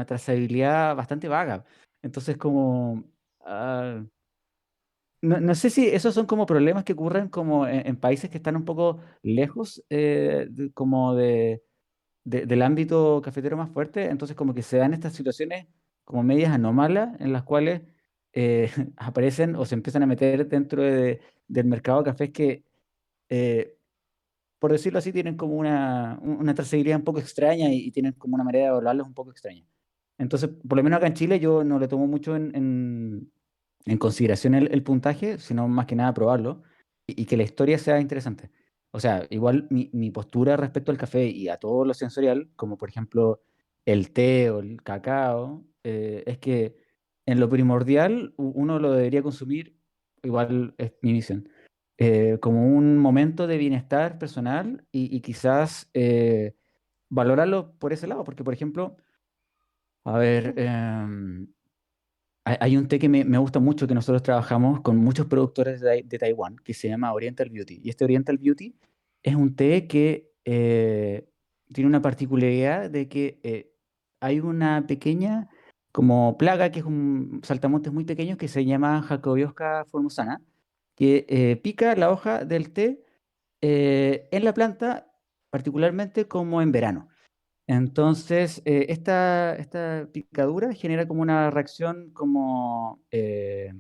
trazabilidad bastante vaga. Entonces como, ah, no sé si esos son como problemas que ocurren como en países que están un poco lejos como del ámbito cafetero más fuerte, entonces como que se dan estas situaciones como medias anómalas en las cuales aparecen o se empiezan a meter dentro del mercado de cafés que, eh, por decirlo así, tienen como una trazabilidad un poco extraña y tienen como una manera de evaluarlos un poco extraña. Entonces, por lo menos acá en Chile yo no le tomo mucho en consideración el puntaje, sino más que nada probarlo y que la historia sea interesante. O sea, igual mi postura respecto al café y a todo lo sensorial, como por ejemplo el té o el cacao, es que en lo primordial uno lo debería consumir, igual es mi visión, como un momento de bienestar personal y quizás valorarlo por ese lado, porque por ejemplo, a ver, hay un té que me gusta mucho, que nosotros trabajamos con muchos productores de Taiwán, que se llama Oriental Beauty. Y este Oriental Beauty es un té que tiene una particularidad de que hay una pequeña como plaga, que es un saltamontes muy pequeño, que se llama Jacobiosa formosana, que pica la hoja del té en la planta, particularmente como en verano. Entonces, esta picadura genera como una reacción como que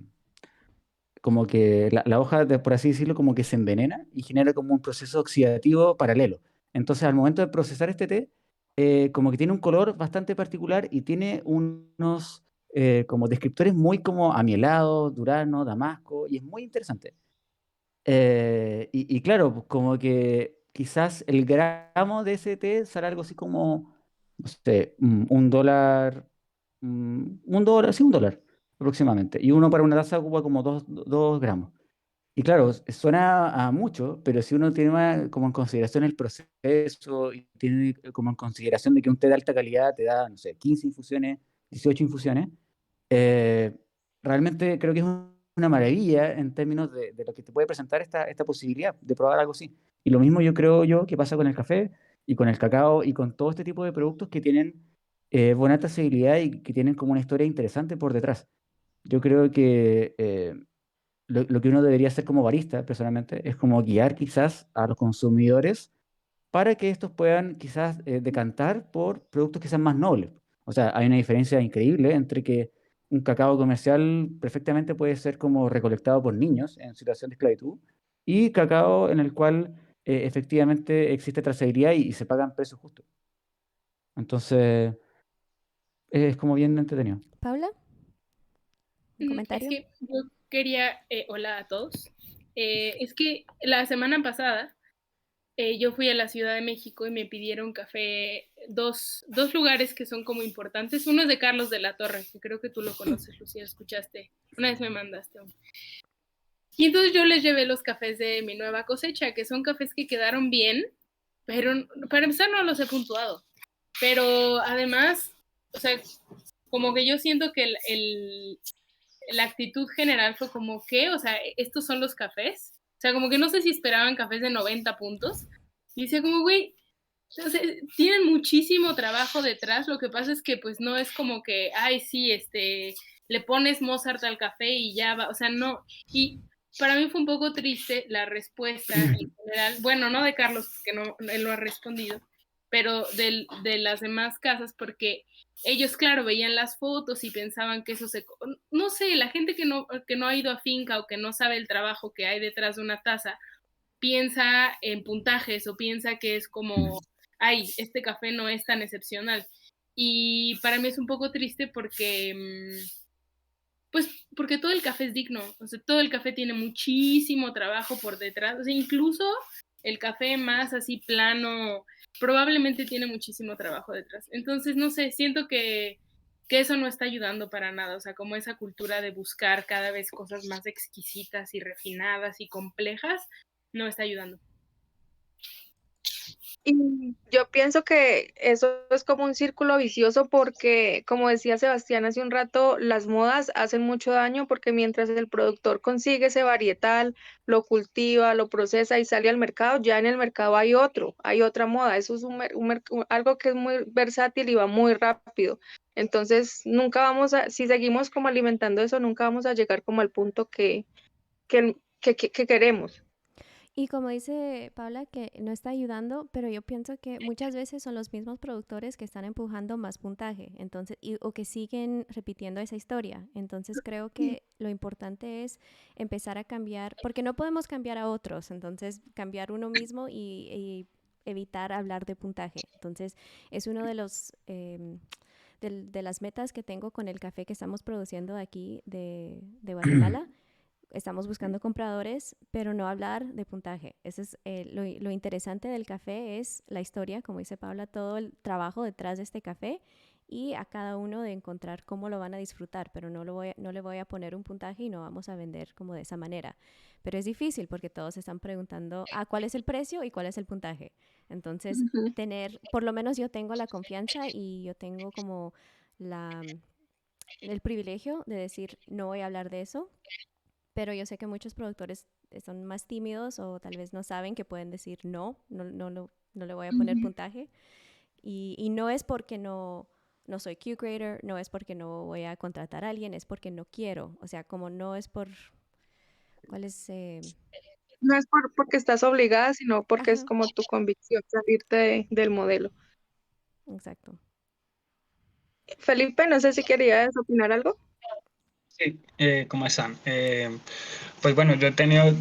la hoja, por así decirlo, como que se envenena y genera como un proceso oxidativo paralelo. Entonces, al momento de procesar este té, como que tiene un color bastante particular y tiene unos como descriptores muy como amielado, durazno, damasco, y es muy interesante. Y claro, pues como que quizás el gramo de ese té sale algo así como, no sé, $1, $1, sí, $1 aproximadamente. Y uno para una taza ocupa como 2 gramos. Y claro, suena a mucho, pero si uno tiene como en consideración el proceso y tiene como en consideración de que un té de alta calidad te da, no sé, 15 infusiones, 18 infusiones, eh, realmente creo que es una maravilla en términos de lo que te puede presentar esta posibilidad de probar algo así. Y lo mismo yo creo yo que pasa con el café y con el cacao y con todo este tipo de productos que tienen buena trazabilidad y que tienen como una historia interesante por detrás. Yo creo que lo que uno debería hacer como barista, personalmente, es como guiar quizás a los consumidores para que estos puedan quizás decantar por productos que sean más nobles. O sea, hay una diferencia increíble entre que un cacao comercial perfectamente puede ser como recolectado por niños en situación de esclavitud y cacao en el cual efectivamente existe trazabilidad y se pagan precios justos. Entonces, es como bien entretenido. Paula, un Es comentario. que yo quería, hola a todos. Es que la semana pasada yo fui a la Ciudad de México y me pidieron café, dos lugares que son como importantes. Uno es de Carlos de la Torre, que creo que tú lo conoces, Lucía, escuchaste. Una vez me mandaste uno. Y entonces yo les llevé los cafés de mi nueva cosecha, que son cafés que quedaron bien, pero para empezar no los he puntuado. Pero además, o sea, como que yo siento que la actitud general fue como que, o sea, estos son los cafés. O sea, como que no sé si esperaban cafés de 90 puntos. Y decía como, güey, o sea, tienen muchísimo trabajo detrás. Lo que pasa es que pues no es como que, ay, sí, le pones Mozart al café y ya va. O sea, no. Y para mí fue un poco triste la respuesta en general. Bueno, no de Carlos, porque no, él lo ha respondido, pero de las demás casas, porque ellos, claro, veían las fotos y pensaban que eso no sé, la gente que no ha ido a finca o que no sabe el trabajo que hay detrás de una taza, piensa en puntajes o piensa que es como, ay, este café no es tan excepcional. Y para mí es un poco triste porque, pues, porque todo el café es digno, o sea, todo el café tiene muchísimo trabajo por detrás, o sea, incluso el café más así plano, probablemente tiene muchísimo trabajo detrás. Entonces, no sé, siento que eso no está ayudando para nada, o sea, como esa cultura de buscar cada vez cosas más exquisitas y refinadas y complejas, no está ayudando. Y yo pienso que eso es como un círculo vicioso porque, como decía Sebastián hace un rato, las modas hacen mucho daño porque mientras el productor consigue ese varietal, lo cultiva, lo procesa y sale al mercado, ya en el mercado hay otra moda. Eso es algo que es muy versátil y va muy rápido. Entonces, nunca vamos a, si seguimos como alimentando eso, nunca vamos a llegar como al punto que queremos. Y como dice Paula, que no está ayudando, pero yo pienso que muchas veces son los mismos productores que están empujando más puntaje, entonces, o que siguen repitiendo esa historia. Entonces creo que lo importante es empezar a cambiar, porque no podemos cambiar a otros, entonces cambiar uno mismo y evitar hablar de puntaje. Entonces es uno de los de las metas que tengo con el café que estamos produciendo aquí de Guatemala. Estamos buscando compradores, pero no hablar de puntaje. Ese es lo interesante del café, es la historia, como dice Paula, todo el trabajo detrás de este café y a cada uno de encontrar cómo lo van a disfrutar, pero no le voy a poner un puntaje y no vamos a vender como de esa manera. Pero es difícil porque todos están preguntando cuál es el precio y cuál es el puntaje. Entonces, Ujú. por lo menos yo tengo la confianza y yo tengo como el privilegio de decir, no voy a hablar de eso, pero yo sé que muchos productores son más tímidos o tal vez no saben que pueden decir no le voy a poner Ujú. puntaje. Y no es porque no soy Q-Grader, no es porque no voy a contratar a alguien, es porque no quiero. O sea, como no es por... ¿Cuál es? No es porque estás obligada, sino porque es Ajá. como tu convicción salirte del modelo. Exacto. Felipe, no sé si querías opinar algo. Sí, ¿cómo están? Pues bueno, yo he tenido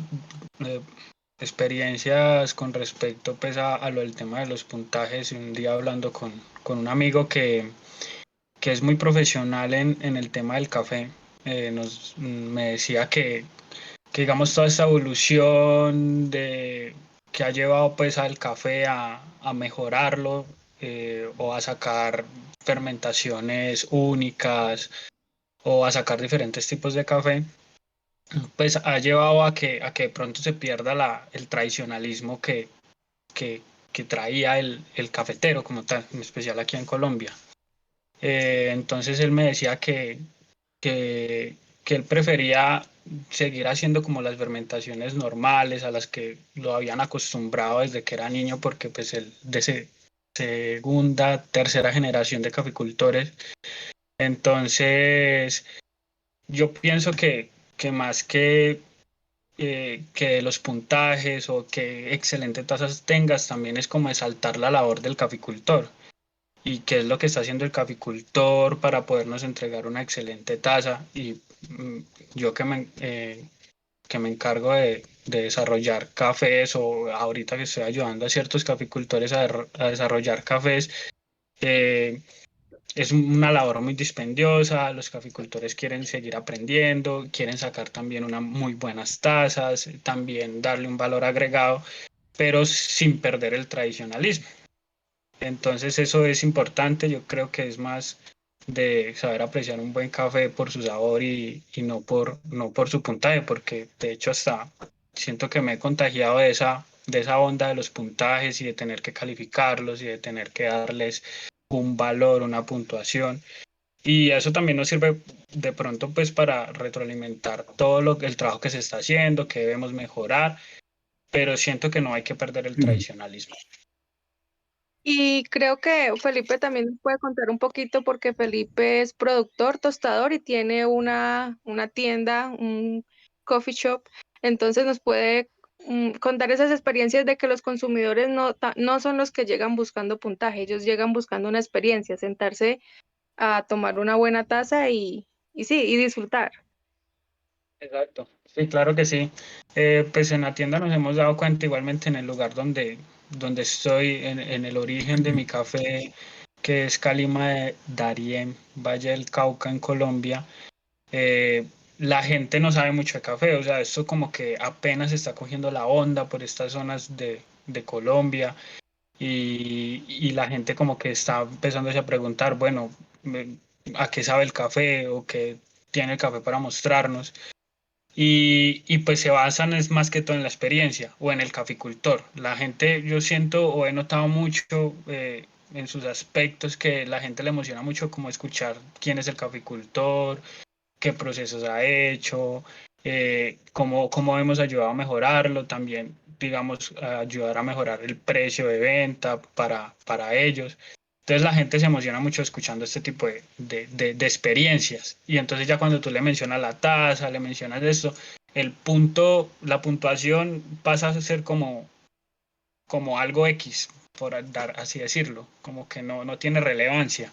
eh, experiencias con respecto pues a lo del tema de los puntajes y un día hablando con un amigo que es muy profesional en el tema del café, me decía que digamos toda esta evolución que ha llevado pues al café a mejorarlo o a sacar fermentaciones únicas o a sacar diferentes tipos de café, pues ha llevado a que de pronto se pierda el tradicionalismo que, que traía el cafetero como tal, en especial aquí en Colombia. Entonces él me decía que, que él prefería seguir haciendo como las fermentaciones normales a las que lo habían acostumbrado desde que era niño, porque pues él segunda, tercera generación de caficultores. Entonces yo pienso que más que los puntajes o que excelentes tasas tengas, también es como exaltar la labor del caficultor y qué es lo que está haciendo el caficultor para podernos entregar una excelente taza. Y mm, yo que me encargo de desarrollar cafés o ahorita que estoy ayudando a ciertos caficultores a desarrollar cafés, eh, es una labor muy dispendiosa, los caficultores quieren seguir aprendiendo, quieren sacar también unas muy buenas tazas, también darle un valor agregado, pero sin perder el tradicionalismo. Entonces eso es importante, yo creo que es más de saber apreciar un buen café por su sabor y no por su puntaje, porque de hecho hasta siento que me he contagiado de esa onda de los puntajes y de tener que calificarlos y de tener que darles un valor, una puntuación. Y eso también nos sirve de pronto pues para retroalimentar el trabajo que se está haciendo, que debemos mejorar, pero siento que no hay que perder el tradicionalismo. Y creo que Felipe también nos puede contar un poquito porque Felipe es productor, tostador y tiene una tienda, un coffee shop. Entonces nos puede contar esas experiencias de que los consumidores no son los que llegan buscando puntaje, ellos llegan buscando una experiencia, sentarse a tomar una buena taza y sí, y disfrutar. Exacto, sí, claro que sí. Pues en la tienda nos hemos dado cuenta igualmente en el lugar donde estoy, en el origen de mi café, que es Calima de Darién, Valle del Cauca en Colombia. La gente no sabe mucho de café, o sea, esto como que apenas está cogiendo la onda por estas zonas de Colombia y la gente como que está empezándose a preguntar, bueno, ¿a qué sabe el café o qué tiene el café para mostrarnos? Y pues se basan es más que todo en la experiencia o en el caficultor. La gente, yo siento o he notado mucho en sus aspectos que la gente le emociona mucho como escuchar quién es el caficultor, qué procesos ha hecho, cómo hemos ayudado a mejorarlo, también, digamos, a ayudar a mejorar el precio de venta para ellos. Entonces la gente se emociona mucho escuchando este tipo de experiencias. Y entonces ya cuando tú le mencionas la tasa, le mencionas esto, la puntuación pasa a ser como algo X, por dar así decirlo, como que no tiene relevancia.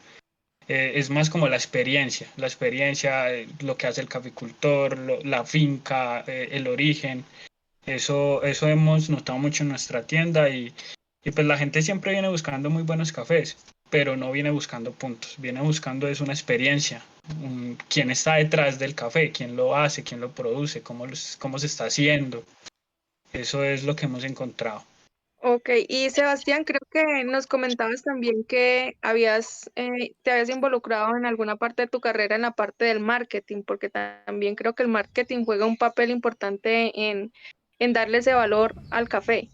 Es más como la experiencia, lo que hace el caficultor, la finca, el origen. Eso hemos notado mucho en nuestra tienda y pues la gente siempre viene buscando muy buenos cafés, pero no viene buscando puntos, viene buscando es una experiencia, quién está detrás del café, quién lo hace, quién lo produce, cómo se está haciendo. Eso es lo que hemos encontrado. Ok, y Sebastián, creo que nos comentabas también que te habías involucrado en alguna parte de tu carrera en la parte del marketing, porque también creo que el marketing juega un papel importante en darle ese valor al café.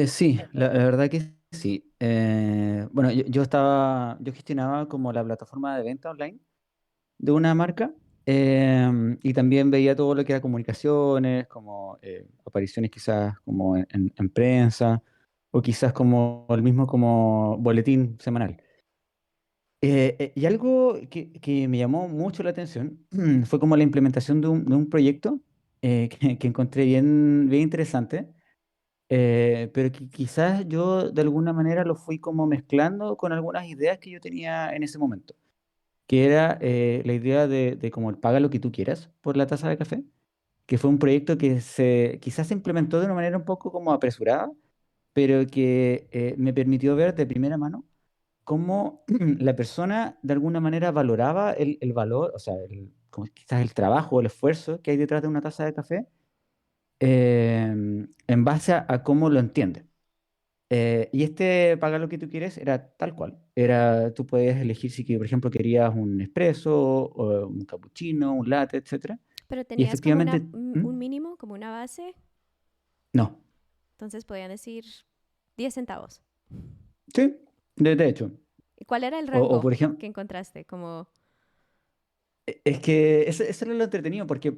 Sí, la verdad que sí. Bueno, yo gestionaba como la plataforma de venta online de una marca, y también veía todo lo que era comunicaciones, como apariciones quizás como en prensa o quizás como el mismo como boletín semanal. Y algo que me llamó mucho la atención fue como la implementación de un proyecto que encontré bien interesante, pero que quizás yo de alguna manera lo fui como mezclando con algunas ideas que yo tenía en ese momento, que era la idea de como el paga lo que tú quieras por la taza de café, que fue un proyecto que quizás se implementó de una manera un poco como apresurada, pero que me permitió ver de primera mano cómo la persona de alguna manera valoraba el valor, o sea, como quizás el trabajo o el esfuerzo que hay detrás de una taza de café, en base a cómo lo entiende. Y este pagar lo que tú quieres era tal cual. Tú podías elegir si, por ejemplo, querías un espresso, o un cappuccino, un latte, etcétera. Pero Y tenías como efectivamente, un mínimo, como una base, no. entonces podían decir 10 centavos. Sí, de hecho. ¿Y cuál era el O rango por ejemplo, que encontraste? Como, es que eso era lo entretenido, porque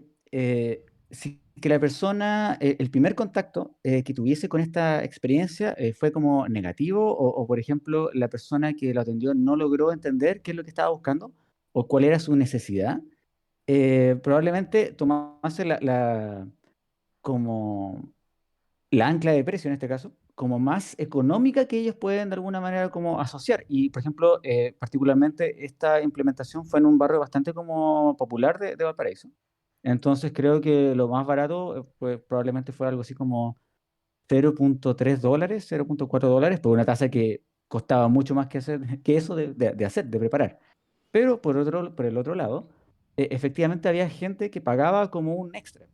si que la persona, el primer contacto que tuviese con esta experiencia fue como negativo, o por ejemplo, la persona que lo atendió no logró entender qué es lo que estaba buscando o cuál era su necesidad, probablemente tomase como la ancla de precio en este caso, como más económica que ellos pueden de alguna manera como asociar. Y, por ejemplo, particularmente esta implementación fue en un barrio bastante como popular de Valparaíso. Entonces creo que lo más barato pues, probablemente fue algo así como 0,3 dólares, 0,4 dólares por una taza que costaba mucho más que eso de hacer, de preparar. Pero por el otro lado, efectivamente había gente que pagaba como un extra.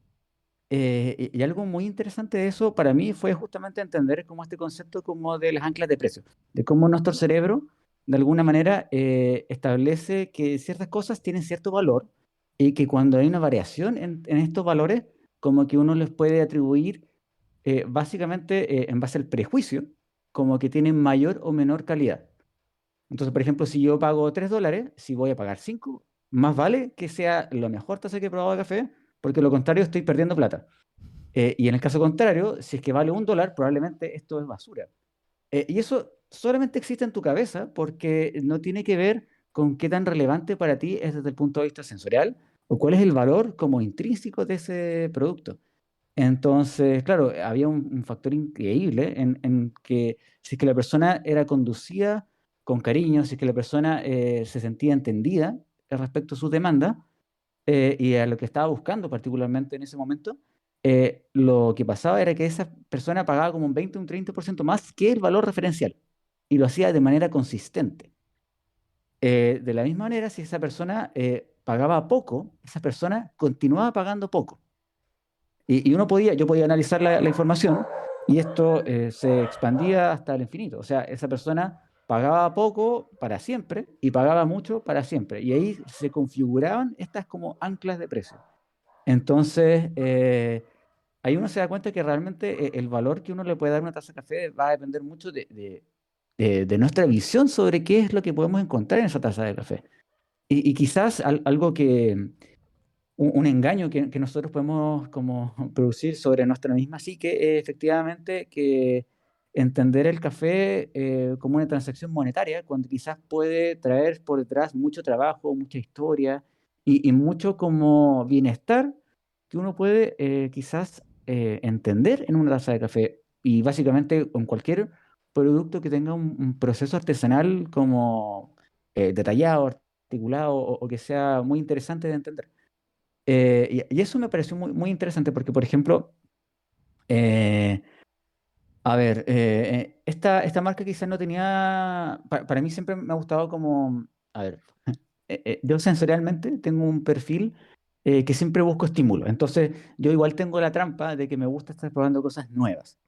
Y algo muy interesante de eso para mí fue justamente entender como este concepto como de las anclas de precio, de cómo nuestro cerebro de alguna manera establece que ciertas cosas tienen cierto valor y que cuando hay una variación en estos valores, como que uno les puede atribuir básicamente en base al prejuicio, como que tienen mayor o menor calidad. Entonces, por ejemplo, si yo pago 3 dólares, si voy a pagar 5, más vale que sea la mejor taza que he probado de café, porque lo contrario estoy perdiendo plata. Y en el caso contrario, si es que vale 1 dólar, probablemente esto es basura. Y eso solamente existe en tu cabeza porque no tiene que ver con qué tan relevante para ti es desde el punto de vista sensorial o cuál es el valor como intrínseco de ese producto. Entonces, claro, había un factor increíble en que si es que la persona era conducida con cariño, si es que la persona se sentía entendida respecto a sus demandas, y a lo que estaba buscando particularmente en ese momento, lo que pasaba era que esa persona pagaba como un 20 o un 30% más que el valor referencial y lo hacía de manera consistente. De la misma manera, si esa persona pagaba poco, esa persona continuaba pagando poco. Y yo podía analizar la información y esto se expandía hasta el infinito. O sea, esa persona pagaba poco para siempre y pagaba mucho para siempre. Y ahí se configuraban estas como anclas de precio. Entonces, ahí uno se da cuenta que realmente el valor que uno le puede dar a una taza de café va a depender mucho de nuestra visión sobre qué es lo que podemos encontrar en esa taza de café. Y quizás algo un engaño que nosotros podemos como producir sobre nuestra misma psique es efectivamente que entender el café como una transacción monetaria, cuando quizás puede traer por detrás mucho trabajo, mucha historia y mucho como bienestar que uno puede quizás entender en una taza de café y básicamente en cualquier producto que tenga un proceso artesanal como detallado, articulado o que sea muy interesante de entender. Y eso me pareció muy, muy interesante porque, por ejemplo, eh, a ver, esta marca quizás no tenía, para mí siempre me ha gustado como, a ver, yo sensorialmente tengo un perfil que siempre busco estímulo. Entonces, yo igual tengo la trampa de que me gusta estar probando cosas nuevas.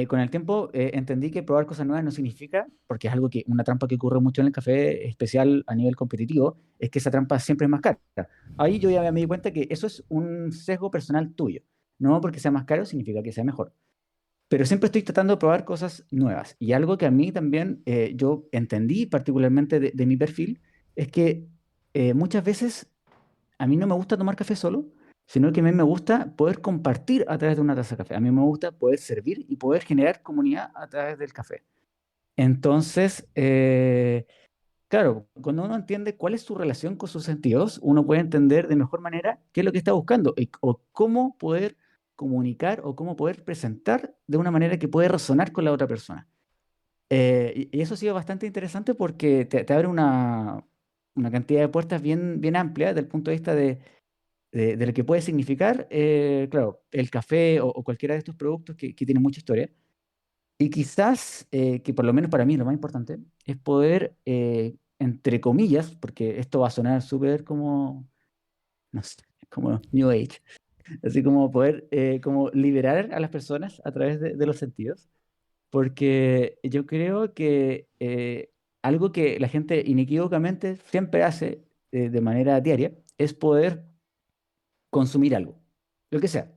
Con el tiempo entendí que probar cosas nuevas no significa, porque es algo una trampa que ocurre mucho en el café, especial a nivel competitivo, es que esa trampa siempre es más cara. Ahí yo ya me di cuenta que eso es un sesgo personal tuyo. No porque sea más caro significa que sea mejor. Pero siempre estoy tratando de probar cosas nuevas. Y algo que a mí también yo entendí particularmente de mi perfil es que muchas veces a mí no me gusta tomar café solo, sino que a mí me gusta poder compartir a través de una taza de café. A mí me gusta poder servir y poder generar comunidad a través del café. Entonces, claro, cuando uno entiende cuál es su relación con sus sentidos, uno puede entender de mejor manera qué es lo que está buscando o cómo poder comunicar o cómo poder presentar de una manera que puede resonar con la otra persona. Y eso ha sido bastante interesante porque te abre una cantidad de puertas bien amplia desde el punto de vista de lo que puede significar, claro, el café o cualquiera de estos productos que tienen mucha historia. Y quizás, que por lo menos para mí lo más importante, es poder, entre comillas, porque esto va a sonar súper como, no sé, como New Age, así como poder como liberar a las personas a través de los sentidos, porque yo creo que algo que la gente inequívocamente siempre hace de manera diaria es poder consumir algo, lo que sea.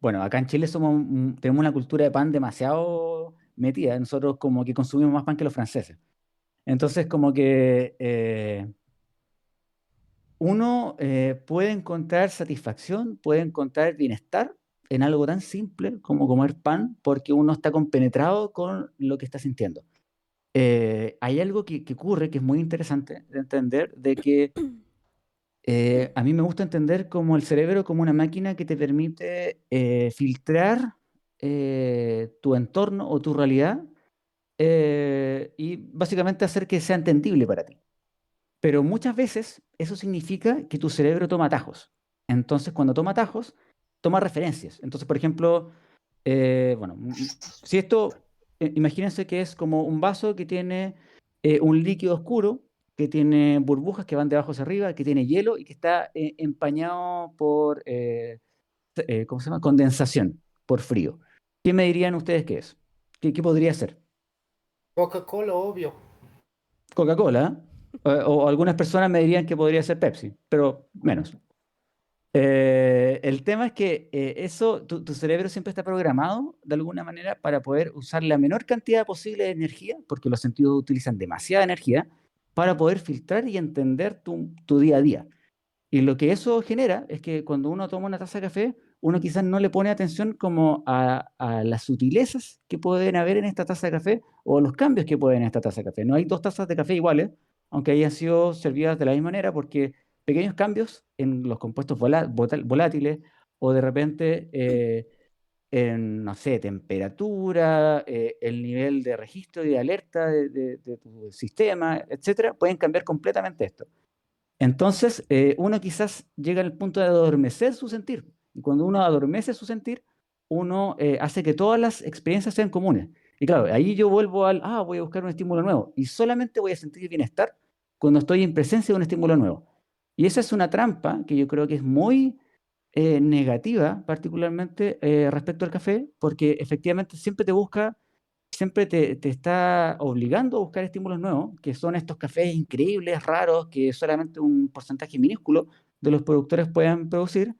Bueno, acá en Chile tenemos una cultura de pan demasiado metida. Nosotros como que consumimos más pan que los franceses. Entonces como que uno puede encontrar satisfacción, puede encontrar bienestar en algo tan simple como comer pan porque uno está compenetrado con lo que está sintiendo. Hay algo que ocurre que es muy interesante de entender, de que a mí me gusta entender como el cerebro como una máquina que te permite filtrar tu entorno o tu realidad y básicamente hacer que sea entendible para ti. Pero muchas veces eso significa que tu cerebro toma atajos. Entonces, cuando toma atajos, toma referencias. Entonces, por ejemplo, bueno, si esto, imagínense que es como un vaso que tiene un líquido oscuro, que tiene burbujas que van de abajo hacia arriba, que tiene hielo y que está empañado por, ¿cómo se llama? Condensación, por frío. ¿Qué me dirían ustedes que es? ¿Qué podría ser? Coca-Cola, obvio. Coca-Cola, ¿eh? O algunas personas me dirían que podría ser Pepsi, pero menos. El tema es que tu cerebro siempre está programado de alguna manera para poder usar la menor cantidad posible de energía, porque los sentidos utilizan demasiada energía, para poder filtrar y entender tu día a día. Y lo que eso genera es que cuando uno toma una taza de café, uno quizás no le pone atención como a las sutilezas que pueden haber en esta taza de café o los cambios que pueden en esta taza de café. No hay dos tazas de café iguales, aunque hayan sido servidas de la misma manera, porque pequeños cambios en los compuestos volátiles o de repente en, no sé, temperatura, el nivel de registro y de alerta de tu sistema, etcétera, pueden cambiar completamente esto. Entonces, uno quizás llega al punto de adormecer su sentir. Y cuando uno adormece su sentir, uno hace que todas las experiencias sean comunes. Y claro, ahí yo vuelvo voy a buscar un estímulo nuevo. Y solamente voy a sentir bienestar cuando estoy en presencia de un estímulo nuevo. Y esa es una trampa que yo creo que es muy negativa, particularmente respecto al café, porque efectivamente siempre te está obligando a buscar estímulos nuevos, que son estos cafés increíbles, raros, que solamente un porcentaje minúsculo de los productores pueden producir,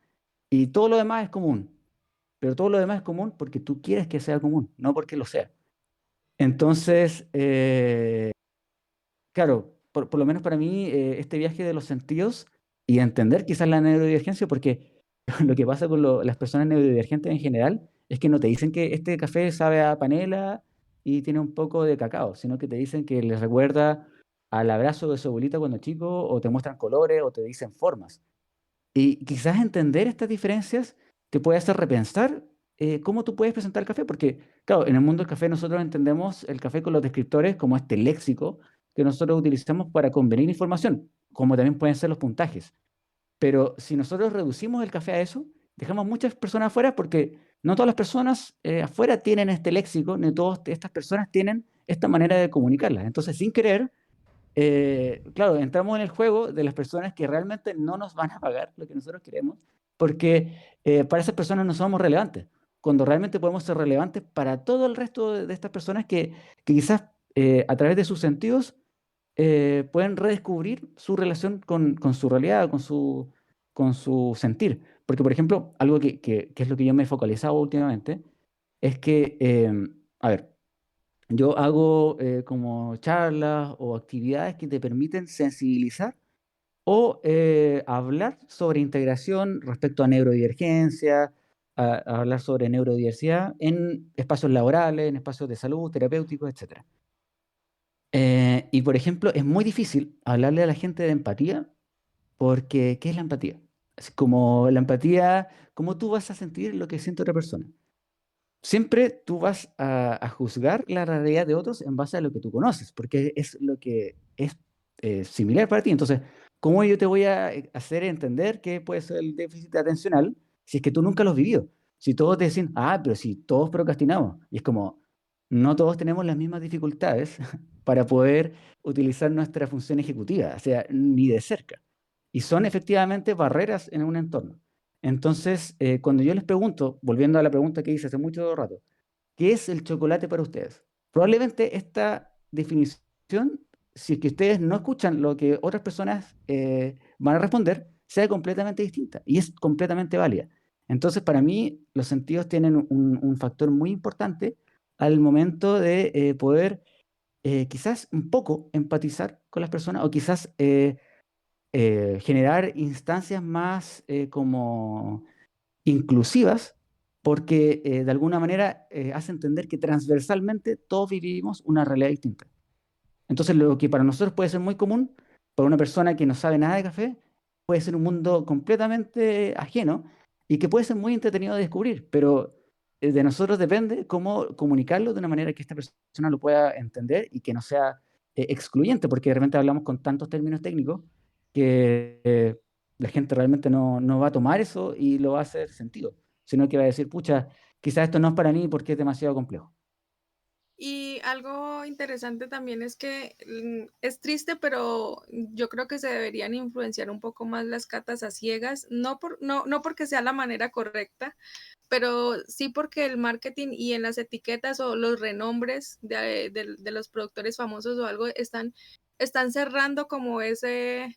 y todo lo demás es común. Pero todo lo demás es común porque tú quieres que sea común, no porque lo sea. Entonces, claro, por lo menos para mí, este viaje de los sentidos y entender quizás la neurodivergencia, porque lo que pasa con las personas neurodivergentes en general es que no te dicen que este café sabe a panela y tiene un poco de cacao, sino que te dicen que les recuerda al abrazo de su abuelita cuando chico, o te muestran colores, o te dicen formas. Y quizás entender estas diferencias te puede hacer repensar cómo tú puedes presentar el café, porque, claro, en el mundo del café nosotros entendemos el café con los descriptores como este léxico que nosotros utilizamos para convenir información, como también pueden ser los puntajes. Pero si nosotros reducimos el café a eso, dejamos muchas personas afuera porque no todas las personas afuera tienen este léxico, ni todas estas personas tienen esta manera de comunicarlas. Entonces, sin querer, claro, entramos en el juego de las personas que realmente no nos van a pagar lo que nosotros queremos, porque para esas personas no somos relevantes, cuando realmente podemos ser relevantes para todo el resto de estas personas que quizás a través de sus sentidos pueden redescubrir su relación con su realidad, con su sentir. Porque, por ejemplo, algo que es lo que yo me he focalizado últimamente, es que, a ver, yo hago como charlas o actividades que te permiten sensibilizar o hablar sobre integración respecto a neurodivergencia, a hablar sobre neurodiversidad en espacios laborales, en espacios de salud, terapéuticos, etc. Y por ejemplo, es muy difícil hablarle a la gente de empatía porque, ¿qué es la empatía? Así como la empatía, cómo tú vas a sentir lo que siente otra persona. Siempre tú vas a juzgar la realidad de otros en base a lo que tú conoces, porque es lo que es similar para ti. Entonces, ¿cómo yo te voy a hacer entender qué puede ser el déficit atencional si es que tú nunca lo has vivido? Si todos te dicen, ah, pero si todos procrastinamos. Y es como, no todos tenemos las mismas dificultades para poder utilizar nuestra función ejecutiva, o sea, ni de cerca. Y son efectivamente barreras en un entorno. Entonces, cuando yo les pregunto, volviendo a la pregunta que hice hace mucho rato, ¿qué es el chocolate para ustedes? Probablemente esta definición, si es que ustedes no escuchan lo que otras personas van a responder, sea completamente distinta y es completamente válida. Entonces, para mí, los sentidos tienen un factor muy importante al momento de poder quizás un poco empatizar con las personas o quizás generar instancias más como inclusivas, porque de alguna manera hace entender que transversalmente todos vivimos una realidad distinta. Entonces, lo que para nosotros puede ser muy común, para una persona que no sabe nada de café, puede ser un mundo completamente ajeno y que puede ser muy entretenido de descubrir, pero de nosotros depende cómo comunicarlo de una manera que esta persona lo pueda entender y que no sea excluyente, porque de repente hablamos con tantos términos técnicos que la gente realmente no va a tomar eso y lo va a hacer sentido, sino que va a decir, pucha, quizás esto no es para mí porque es demasiado complejo. Y algo interesante también es que es triste, pero yo creo que se deberían influenciar un poco más las catas a ciegas, no porque sea la manera correcta, pero sí porque el marketing y en las etiquetas o los renombres de los productores famosos o algo están cerrando como ese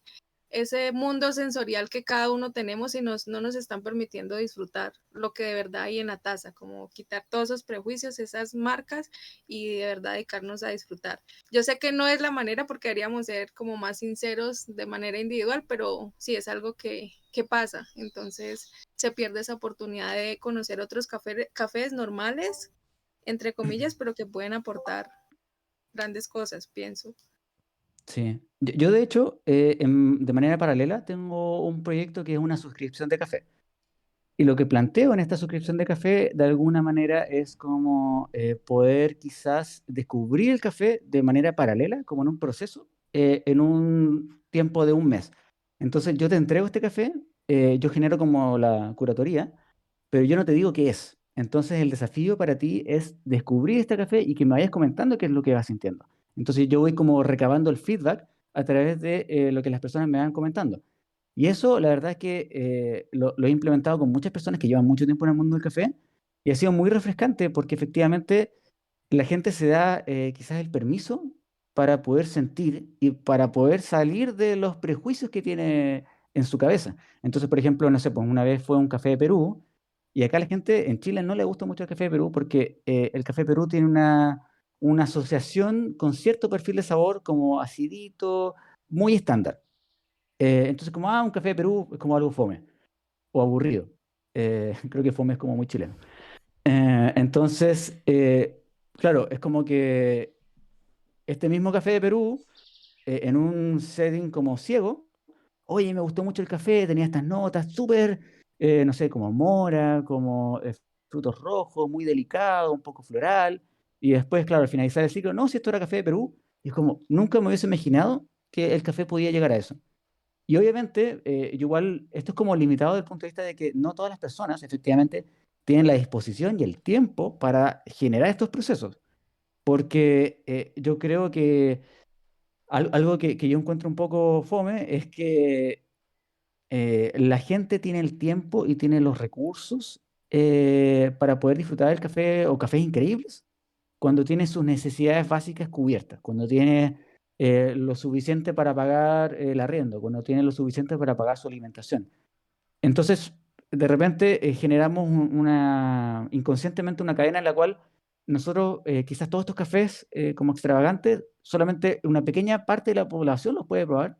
mundo sensorial que cada uno tenemos y no nos están permitiendo disfrutar lo que de verdad hay en la taza, como quitar todos esos prejuicios, esas marcas y de verdad dedicarnos a disfrutar. Yo sé que no es la manera porque deberíamos ser como más sinceros de manera individual, pero sí es algo que pasa. Entonces se pierde esa oportunidad de conocer otros cafés normales, entre comillas, pero que pueden aportar grandes cosas, pienso. Sí. Yo, de hecho, de manera paralela, tengo un proyecto que es una suscripción de café. Y lo que planteo en esta suscripción de café, de alguna manera, es como poder quizás descubrir el café de manera paralela, como en un proceso, en un tiempo de un mes. Entonces, yo te entrego este café, yo genero como la curatoría, pero yo no te digo qué es. Entonces, el desafío para ti es descubrir este café y que me vayas comentando qué es lo que vas sintiendo. Entonces, yo voy como recabando el feedback a través de lo que las personas me van comentando. Y eso, la verdad es que lo he implementado con muchas personas que llevan mucho tiempo en el mundo del café y ha sido muy refrescante porque efectivamente la gente se da quizás el permiso para poder sentir y para poder salir de los prejuicios que tiene en su cabeza. Entonces, por ejemplo, no sé, pues una vez fue a un café de Perú y acá la gente en Chile no le gusta mucho el café de Perú porque el café de Perú tiene una asociación con cierto perfil de sabor como acidito, muy estándar. Entonces, como, un café de Perú es como algo fome o aburrido. Creo que fome es como muy chileno. Entonces, claro, es como que este mismo café de Perú, en un setting como ciego, oye, me gustó mucho el café, tenía estas notas súper, no sé, como mora, como frutos rojos, muy delicado, un poco floral. Y después, claro, al finalizar el ciclo, no, si esto era café de Perú, y es como, nunca me hubiese imaginado que el café podía llegar a eso. Y obviamente, igual, esto es como limitado desde el punto de vista de que no todas las personas efectivamente tienen la disposición y el tiempo para generar estos procesos. Porque yo creo que algo que yo encuentro un poco fome es que la gente tiene el tiempo y tiene los recursos para poder disfrutar del café o cafés increíbles cuando tiene sus necesidades básicas cubiertas, cuando tiene lo suficiente para pagar el arriendo, cuando tiene lo suficiente para pagar su alimentación. Entonces, de repente generamos inconscientemente una cadena en la cual nosotros, quizás todos estos cafés como extravagantes, solamente una pequeña parte de la población los puede probar,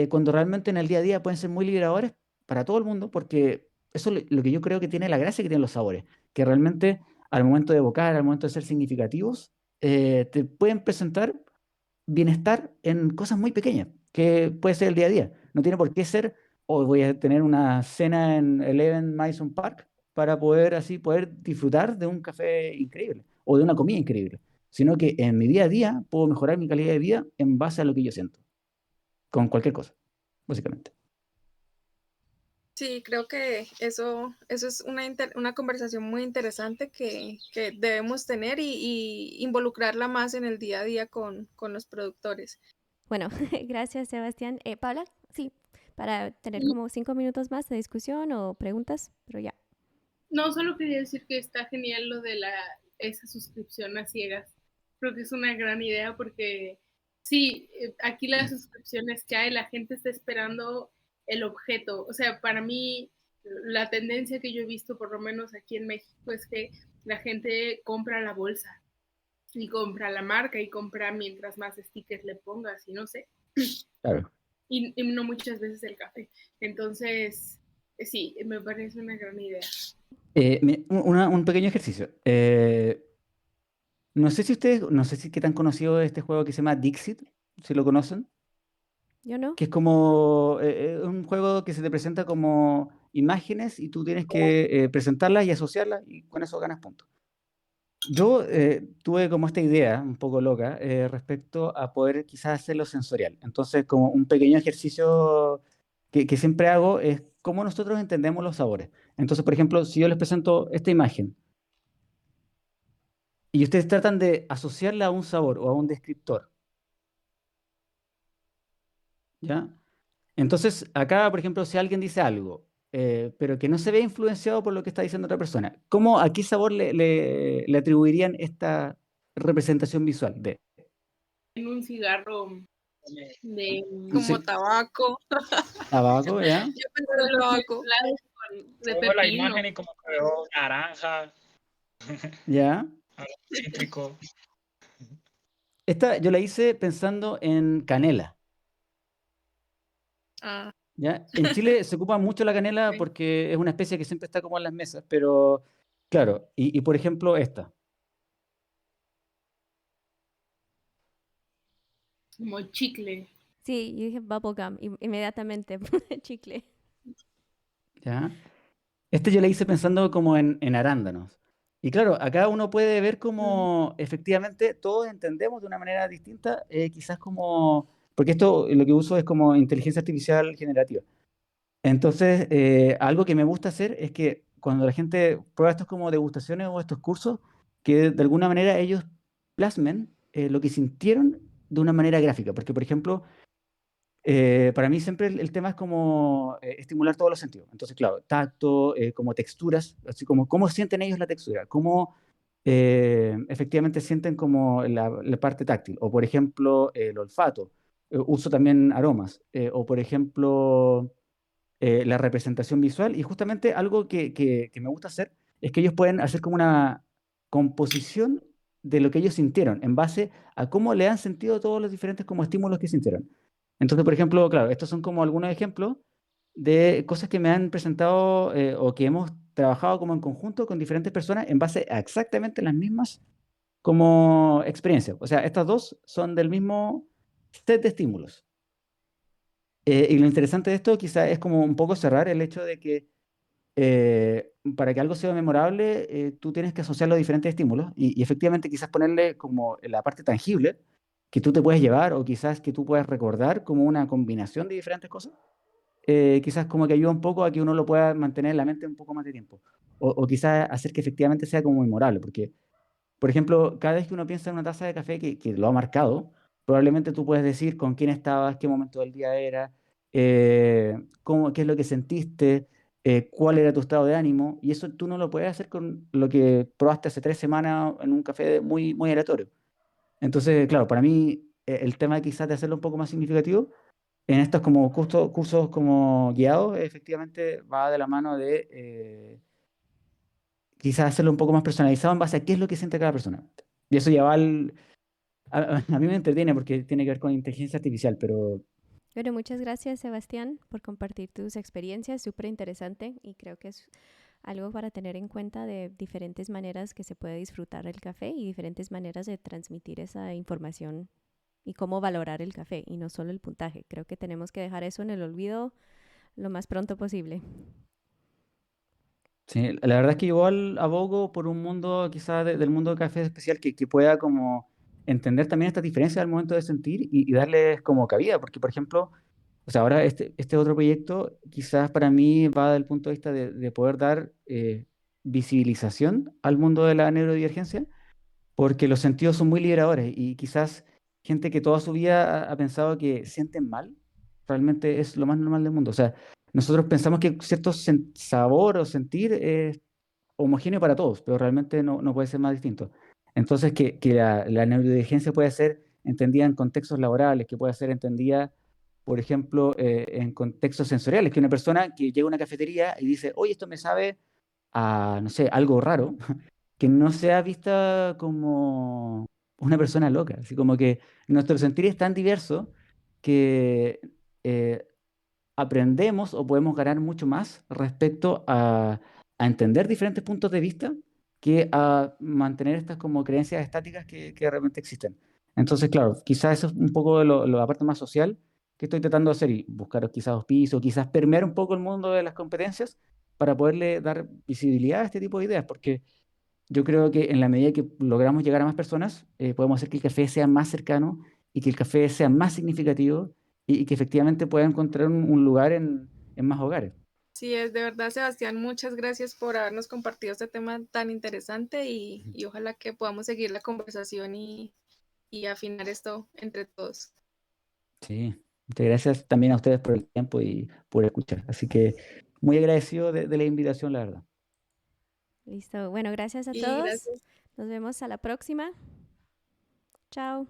cuando realmente en el día a día pueden ser muy liberadores para todo el mundo, porque eso es lo que yo creo que tiene la gracia que tienen los sabores, que realmente al momento de evocar, al momento de ser significativos, te pueden presentar bienestar en cosas muy pequeñas, que puede ser el día a día. No tiene por qué ser o voy a tener una cena en Eleven Madison Park para poder disfrutar de un café increíble o de una comida increíble, sino que en mi día a día puedo mejorar mi calidad de vida en base a lo que yo siento, con cualquier cosa, básicamente. Sí, creo que eso es una conversación muy interesante que debemos tener y involucrarla más en el día a día con los productores. Bueno, gracias, Sebastián. Paula, sí, para tener Sí. como 5 minutos más de discusión o preguntas, pero ya. No, solo quería decir que está genial lo de esa suscripción a ciegas. Creo que es una gran idea porque sí, aquí las suscripciones que hay, la gente está esperando el objeto. O sea, para mí, la tendencia que yo he visto, por lo menos aquí en México, es que la gente compra la bolsa y compra la marca y compra mientras más stickers le pongas y no sé. Claro. Y no muchas veces el café. Entonces, sí, me parece una gran idea. Un pequeño ejercicio. No sé si qué tan conocido es este juego que se llama Dixit, si lo conocen, ¿Yo no? que es como un juego que se te presenta como imágenes y tú tienes que presentarlas y asociarlas y con eso ganas puntos. Yo tuve como esta idea un poco loca respecto a poder quizás hacerlo sensorial. Entonces, como un pequeño ejercicio que siempre hago es cómo nosotros entendemos los sabores. Entonces, por ejemplo, si yo les presento esta imagen y ustedes tratan de asociarla a un sabor o a un descriptor, ¿ya? Entonces, acá, por ejemplo, si alguien dice algo, pero que no se ve influenciado por lo que está diciendo otra persona, ¿a qué sabor le atribuirían esta representación visual de? En un cigarro de Como Sí, tabaco. tabaco, ¿ya? Yo pensé en el tabaco. de Veo la pepino. imagen y como que veo naranja, ¿Ya? algo cítrico. Esta yo la hice pensando en canela, Ah, ¿ya? En Chile se ocupa mucho la canela ok. porque es una especie que siempre está como en las mesas, pero claro, y por ejemplo esta, Como chicle. Sí, yo dije bubblegum, inmediatamente, chicle. ¿ya? Este yo la hice pensando como en arándanos. Y claro, acá uno puede ver cómo efectivamente todos entendemos de una manera distinta, quizás como, porque esto lo que uso es como inteligencia artificial generativa. Entonces, algo que me gusta hacer es que cuando la gente prueba estos como degustaciones o estos cursos, que de alguna manera ellos plasmen lo que sintieron de una manera gráfica. Porque, por ejemplo, para mí siempre el tema es como estimular todos los sentidos. Entonces, claro, tacto, como texturas, así como cómo sienten ellos la textura, cómo efectivamente sienten como la parte táctil. O, por ejemplo, el olfato. Uso también aromas. O, por ejemplo, la representación visual. Y justamente algo que me gusta hacer es que ellos pueden hacer como una composición de lo que ellos sintieron en base a cómo le han sentido todos los diferentes como estímulos que sintieron. Entonces, por ejemplo, claro, estos son como algunos ejemplos de cosas que me han presentado o que hemos trabajado como en conjunto con diferentes personas en base a exactamente las mismas como experiencias. O sea, estas dos son del mismo set de estímulos. Y lo interesante de esto quizá es como un poco cerrar el hecho de que para que algo sea memorable, tú tienes que asociarlo a diferentes estímulos y efectivamente quizás ponerle como la parte tangible que tú te puedes llevar o quizás que tú puedas recordar como una combinación de diferentes cosas, quizás como que ayuda un poco a que uno lo pueda mantener en la mente un poco más de tiempo o quizás hacer que efectivamente sea como memorable, porque, por ejemplo, cada vez que uno piensa en una taza de café que lo ha marcado, probablemente tú puedes decir con quién estabas, qué momento del día era, qué es lo que sentiste, cuál era tu estado de ánimo, y eso tú no lo puedes hacer con lo que probaste hace 3 semanas en un café muy, muy aleatorio. Entonces, claro, para mí el tema quizás de hacerlo un poco más significativo, en estos como cursos como guiados, efectivamente va de la mano de quizás hacerlo un poco más personalizado en base a qué es lo que siente cada persona. Y eso ya va a mí me entretiene porque tiene que ver con inteligencia artificial, pero Bueno, muchas gracias, Sebastián, por compartir tus experiencias, súper interesante y creo que es algo para tener en cuenta de diferentes maneras que se puede disfrutar el café y diferentes maneras de transmitir esa información y cómo valorar el café y no solo el puntaje. Creo que tenemos que dejar eso en el olvido lo más pronto posible. Sí, la verdad es que igual abogo por un mundo quizás del mundo de café especial que pueda como entender también estas diferencias al momento de sentir y darles como cabida, porque por ejemplo, o sea, ahora este otro proyecto quizás para mí va del punto de vista de poder dar visibilización al mundo de la neurodivergencia, porque los sentidos son muy liberadores y quizás gente que toda su vida ha pensado que sienten mal, realmente es lo más normal del mundo. O sea, nosotros pensamos que cierto sabor o sentir es homogéneo para todos, pero realmente no puede ser más distinto. Entonces, que la neurodivergencia puede ser entendida en contextos laborales, que puede ser entendida, por ejemplo, en contextos sensoriales, que una persona que llega a una cafetería y dice, oye, esto me sabe a, no sé, algo raro, que no sea vista como una persona loca, así como que nuestro sentir es tan diverso que eh, aprendemos o podemos ganar mucho más respecto a entender diferentes puntos de vista que a mantener estas como creencias estáticas que realmente existen. Entonces, claro, quizás eso es un poco de la parte más social que estoy tratando de hacer y buscar quizás auspicio, quizás permear un poco el mundo de las competencias para poderle dar visibilidad a este tipo de ideas, porque yo creo que en la medida que logramos llegar a más personas, podemos hacer que el café sea más cercano y que el café sea más significativo y que efectivamente pueda encontrar un lugar en más hogares. Sí, es de verdad, Sebastián, muchas gracias por habernos compartido este tema tan interesante y ojalá que podamos seguir la conversación y afinar esto entre todos. Sí, muchas gracias también a ustedes por el tiempo y por escuchar. Así que muy agradecido de la invitación, la verdad. Listo. Bueno, gracias a Y todos. gracias. Nos vemos a la próxima. Chao.